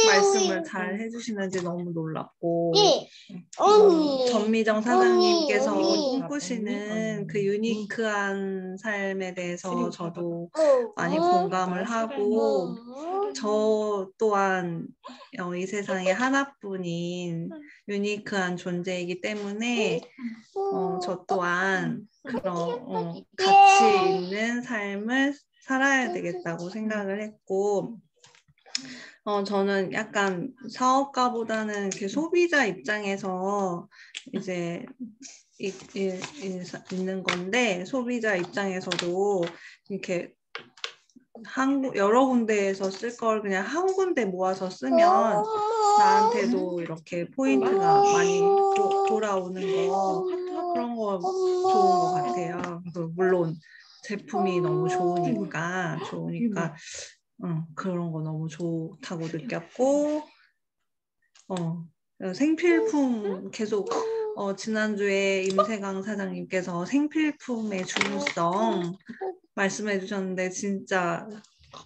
말씀을 잘 해주시는지 너무 놀랍고 전미정 사장님께서 꿈꾸시는 그 유니크한 삶에 대해서 저도 많이 공감을 하고 저 또한 이 세상에 하나뿐인 유니크한 존재이기 때문에 저 또한 그런 가치 있는 삶을 살아야 되겠다고 생각을 했고 저는 약간 사업가보다는 이렇게 소비자 입장에서 이제 있는 건데 소비자 입장에서도 이렇게 여러 군데에서 쓸 걸 그냥 한 군데 모아서 쓰면 나한테도 이렇게 포인트가 많이 돌아오는 거 그런 거 좋은 것 같아요. 물론 제품이 너무 좋으니까 그런 거 너무 좋다고 느꼈고 생필품 계속 지난주에 임세강 사장님께서 생필품의 중요성 말씀해 주셨는데 진짜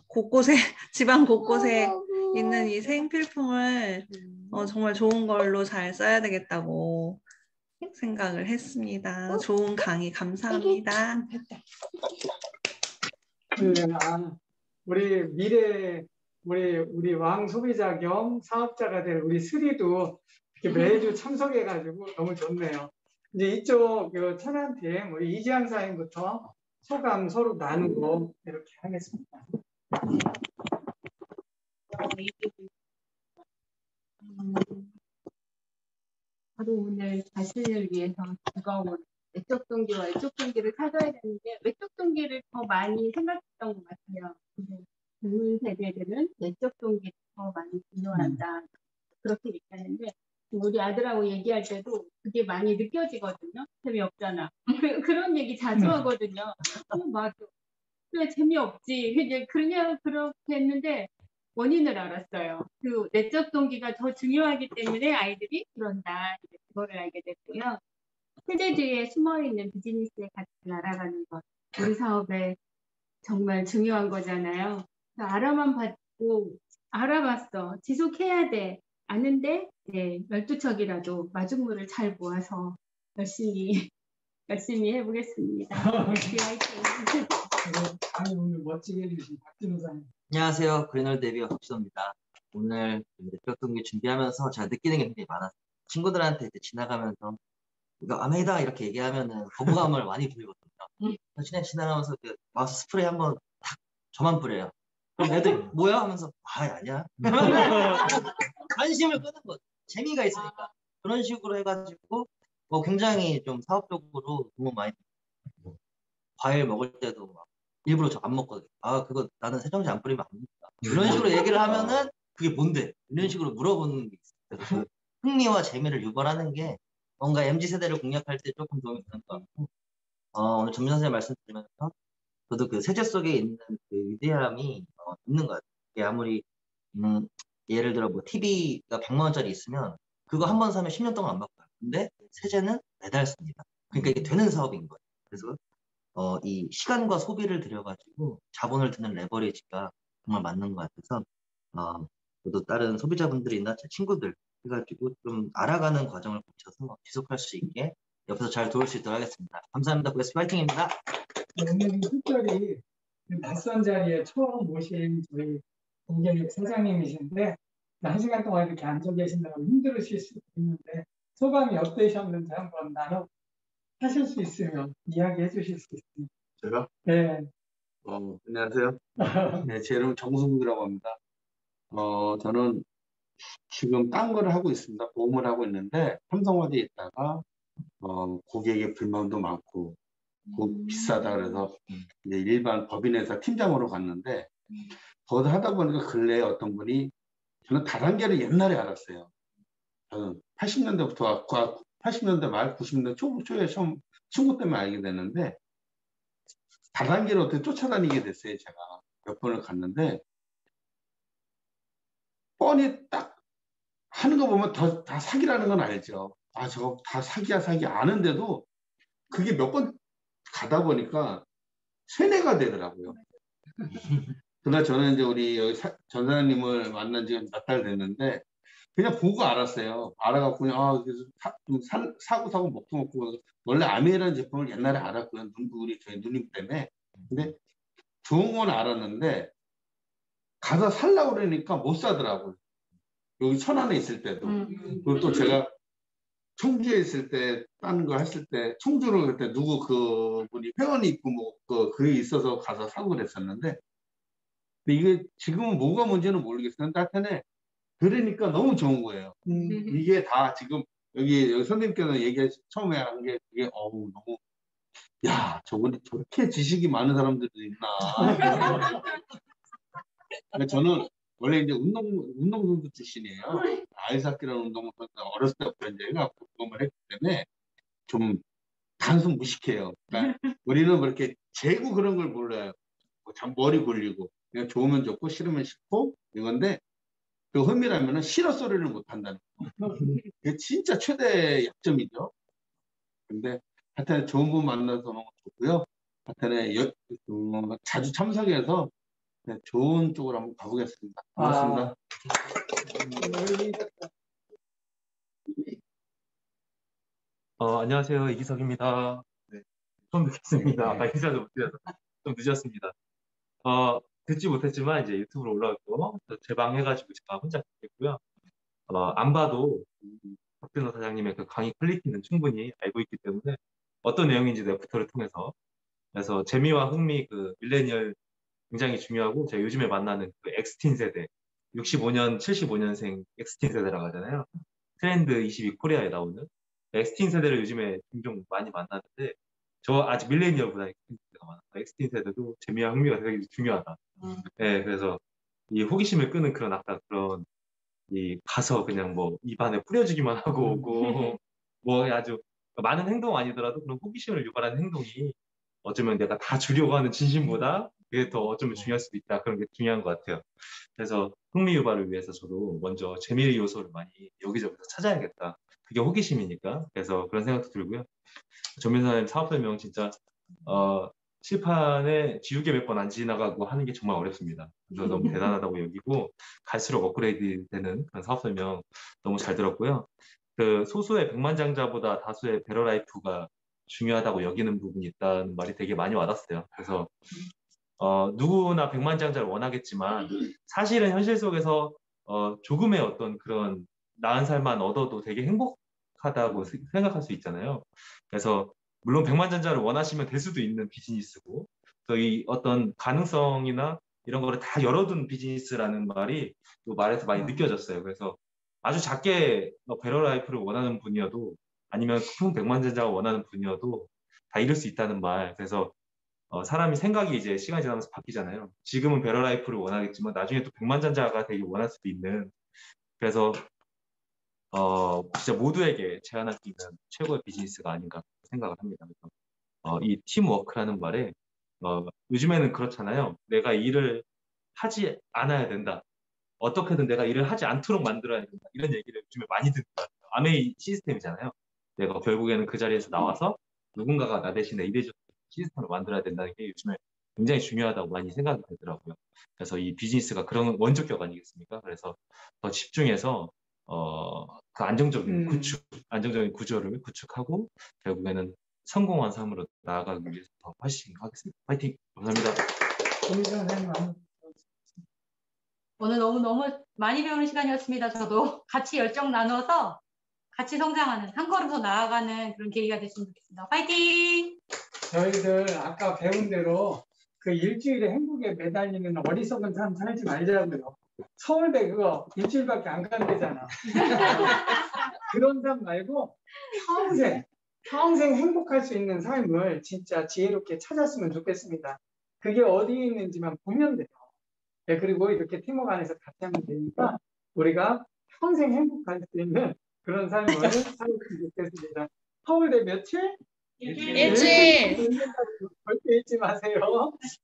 곳곳에 지방 곳곳에 있는 이 생필품을 정말 좋은 걸로 잘 써야 되겠다고 생각을 했습니다. 좋은 강의 감사합니다. 우리 미래 우리 왕 소비자 겸 사업자가 될 우리 스리도 이렇게 매주 참석해가지고 너무 좋네요. 이제 이쪽 천안팀 우리 이지한 사님부터 소감 서로 나누고 이렇게 하겠습니다. 저도 오늘 자신을 위해서 즐거운 외적 동기와 외적 동기를 찾아야 되는데 외적 동기를 더 많이 생각했던 것 같아요. 근데 젊은 세대들은 내적 동기를 더 많이 중요하다 그렇게 얘기하는데 우리 아들하고 얘기할 때도 그게 많이 느껴지거든요. 재미없잖아. 그런 얘기 자주 하거든요. 맞아. 그래 재미없지. 이제 그냥 그렇게 했는데 원인을 알았어요. 그 내적 동기가 더 중요하기 때문에 아이들이 그런다. 그거를 알게 됐고요. 세대 뒤에 숨어있는 비즈니스의 가치를 알아가는 것. 우리 사업에 정말 중요한 거잖아요. 알아만 봤고 알아봤어. 지속해야 돼. 아는데 12척이라도 마중물을 잘 모아서 열심히 해보겠습니다. 오늘 멋지게 해주신 박진우 사님. 안녕하세요. 그린월 데뷔어 박진호입니다. 오늘 내적 동기 준비하면서 제가 느끼는 게 굉장히 많았어요. 친구들한테 이제 지나가면서 이거 아메이다 이렇게 얘기하면은 거부감을 많이 보이거든요. 그냥 지나가면서 마우스 스프레이 한번 탁 저만 뿌려요. 그럼 애들 뭐야 하면서 아니야. 관심을 끄는 거죠. 재미가 있으니까. 그런 식으로 해가지고 굉장히 좀 사업적으로 도움 많이 되고 과일 먹을 때도 막 일부러 저 안 먹거든요. 그거 나는 세정제 안 뿌리면 안 됩니다. 이런 식으로 얘기를 하면은 그게 뭔데? 이런 식으로 물어보는 게 있어요. 그 흥미와 재미를 유발하는 게 뭔가 MZ세대를 공략할 때 조금 도움이 되는 것 같고 오늘 점심 선생님 말씀 드리면서 저도 그 세제 속에 있는 그 위대함이 있는 것 같아요. 이게 아무리 예를 들어 뭐 TV가 100만 원짜리 있으면 그거 한 번 사면 10년 동안 안 바꿔요. 근데 세제는 매달 씁니다. 그러니까 이게 되는 사업인 거예요. 그래서 이 시간과 소비를 들여가지고 자본을 드는 레버리지가 정말 맞는 것 같아서 저도 다른 소비자분들이나 제 친구들 해가지고 좀 알아가는 과정을 거쳐서 지속할 수 있게 옆에서 잘 도울 수 있도록 하겠습니다. 감사합니다. 고스피 파이팅입니다. 오늘 특별히 낯선 자리에 처음 모신 저희 공개역 사장님이신데 1시간 동안 이렇게 앉아 계신다고 힘들으실 수도 있는데 소감이 어떠셨는지 한번 하실 수 있으면 이야기해 주실 수 있습니다. 제가? 네. 안녕하세요. 네, 제 이름은 정승욱이라고 합니다. 저는 지금 딴 거를 하고 있습니다. 보험을 하고 있는데 삼성화재에 있다가 고객의 불만도 많고 비싸다 그래서 이제 일반 법인회사 팀장으로 갔는데 거기서 하다 보니까 근래에 어떤 분이 저는 다단계를 옛날에 알았어요. 저는 80년대부터 80년대 말 90년대 초에 처음 친구 때문에 알게 됐는데 다단계를 어떻게 쫓아다니게 됐어요. 제가 몇 번을 갔는데 뻔히 딱 하는 거 보면 다 사기라는 건 알죠. 저거 다 사기야 사기 아는데도 그게 몇 번 가다 보니까 세뇌가 되더라고요. 그러나 저는 이제 우리 여기 전사님을 만난 지 몇 달 됐는데 그냥 보고 알았어요. 알아갖고 그냥 그래서 사고 먹고 원래 아메이라는 제품을 옛날에 알았고요. 우리 저희 누님 때문에. 근데 좋은 건 알았는데 가서 살라고 그러니까 못 사더라고요. 여기 천안에 있을 때도. 그리고 또 제가 청주에 있을 때 딴 거 했을 때 청주로 그때 누구 그분이 회원이 있고 뭐 그게 있어서 가서 사고 그랬었는데 근데 이게 지금은 뭐가 문제는 모르겠어요. 하여튼에 그러니까 너무 좋은 거예요. 이게 다 지금 여기 선생님께서 처음에 한 게 그게 너무 저분이 저렇게 지식이 많은 사람들도 있나. 저는 원래 이제 운동선수 출신이에요. 아이스하키라는 운동선수 어렸을 때부터 이제 해갖고 그것만 했기 때문에 좀 단순 무식해요. 그러니까 우리는 그렇게 재고 그런 걸 몰라요. 머리 굴리고 그냥 좋으면 좋고 싫으면 싫고 이건데 그 흠이라면은 싫어 소리를 못 한다는 거. 그게 진짜 최대 약점이죠. 근데 하여튼 좋은 분 만나서 너무 좋고요. 하여튼에 자주 참석해서 네, 좋은 쪽으로 한번 가보겠습니다. 고맙습니다. 안녕하세요. 이기석입니다. 네, 처음 뵙겠습니다. 아까 인사도 못 드려서 좀 늦었습니다. 듣지 못했지만 이제 유튜브로 올라왔고 재방해가지고 제가 혼자 듣겠고요. 안 봐도 박준호 사장님의 그 강의 퀄리티는 충분히 알고 있기 때문에 어떤 내용인지도 애프터를 통해서 그래서 재미와 흥미 그 밀레니얼 굉장히 중요하고 제가 요즘에 만나는 그 엑스틴 세대 65년 75년생 엑스틴 세대라고 하잖아요. 트렌드 22 코리아에 나오는 엑스틴 세대를 요즘에 종종 많이 만나는데 저 아직 밀레니얼보다 엑스틴 세대가 많아요. 엑스틴 세대도 재미와 흥미가 되게 중요하다. 네, 그래서 이 호기심을 끄는 그런 아까 그런 이 가서 그냥 뭐 입안에 뿌려주기만 하고 오고 뭐 아주 많은 행동 아니더라도 그런 호기심을 유발하는 행동이 어쩌면 내가 다 주려고 하는 진심보다 그게 더 어쩌면 중요할 수도 있다. 그런 게 중요한 것 같아요. 그래서 흥미 유발을 위해서 저도 먼저 재미 요소를 많이 여기저기서 찾아야겠다. 그게 호기심이니까. 그래서 그런 생각도 들고요. 조민사님 사업 설명 진짜 칠판에 지우개 몇 번 안 지나가고 하는 게 정말 어렵습니다. 그래서 너무 대단하다고 여기고 갈수록 업그레이드 되는 그런 사업 설명 너무 잘 들었고요. 그 소수의 백만장자보다 다수의 베러라이프가 중요하다고 여기는 부분이 있다는 말이 되게 많이 와닿았어요. 그래서 누구나 백만장자를 원하겠지만 사실은 현실 속에서 조금의 어떤 그런 나은 삶만 얻어도 되게 행복하다고 생각할 수 있잖아요. 그래서 물론 백만장자를 원하시면 될 수도 있는 비즈니스고 또 이 어떤 가능성이나 이런 거를 다 열어둔 비즈니스라는 말이 또 말에서 많이 느껴졌어요. 그래서 아주 작게 베러라이프를 원하는 분이어도 아니면 큰 백만장자가 원하는 분이어도 다 이룰 수 있다는 말. 그래서 사람이 생각이 이제 시간이 지나면서 바뀌잖아요. 지금은 베러라이프를 원하겠지만 나중에 또 백만장자가 되게 원할 수도 있는. 그래서 진짜 모두에게 제안할 수 있는 최고의 비즈니스가 아닌가 생각을 합니다. 그래서 이 팀워크라는 말에 요즘에는 그렇잖아요. 내가 일을 하지 않아야 된다. 어떻게든 내가 일을 하지 않도록 만들어야 된다. 이런 얘기를 요즘에 많이 듣는 것 같아요. 아메이 시스템이잖아요. 내가 결국에는 그 자리에서 나와서 누군가가 나 대신에 일해주는 시스템을 만들어야 된다는 게 요즘에 굉장히 중요하다고 많이 생각이 되더라고요. 그래서 이 비즈니스가 그런 원조격 아니겠습니까? 그래서 더 집중해서 그 안정적인 구조를 구축하고 결국에는 성공한 삶으로 나아가기 위해서 더 파이팅 하겠습니다. 파이팅! 감사합니다. 오늘 너무 많이 배우는 시간이었습니다. 저도 같이 열정 나눠서 같이 성장하는, 한 걸음 더 나아가는 그런 계기가 됐으면 좋겠습니다. 파이팅! 저희들 아까 배운 대로 그 일주일에 행복에 매달리는 어리석은 삶 살지 말자고요. 서울대 그거 일주일밖에 안 가는 데잖아. 그런 삶 말고 평생 행복할 수 있는 삶을 진짜 지혜롭게 찾았으면 좋겠습니다. 그게 어디에 있는지만 보면 돼요. 네, 그리고 이렇게 팀워크 안에서 같이 하면 되니까 우리가 평생 행복할 수 있는 그런 삶을 살았으면 좋겠습니다. 서울대 며칠? 일주일. 절대 잊지 마세요.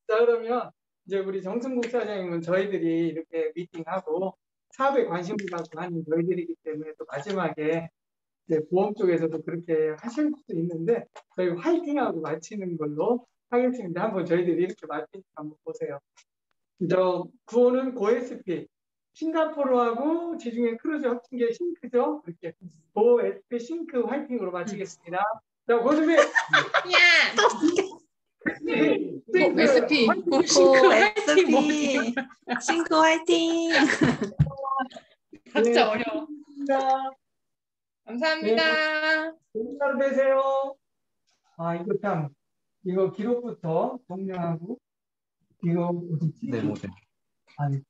자, 그러면 이제 우리 정승국 사장님은 저희들이 이렇게 미팅하고 사업에 관심을 갖고 하는 저희들이기 때문에 또 마지막에 이제 보험 쪽에서도 그렇게 하실 수도 있는데 저희 화이팅하고 마치는 걸로 하겠습니다. 한번 저희들이 이렇게 마치니까 한번 보세요. 저 구호는 고SP, 싱가포르하고 지중해 크루즈 합친 게 싱크죠. 이렇게 고SP 싱크 화이팅으로 마치겠습니다. 자, 고SP. 야. SP. SP. 싱크 화이팅. 각자 어려워. 감사합니다. 좋은 하루 되세요. 이거 참, 이거 기록부터 정리하고, 이거 어디지? 네, 모델. 아니,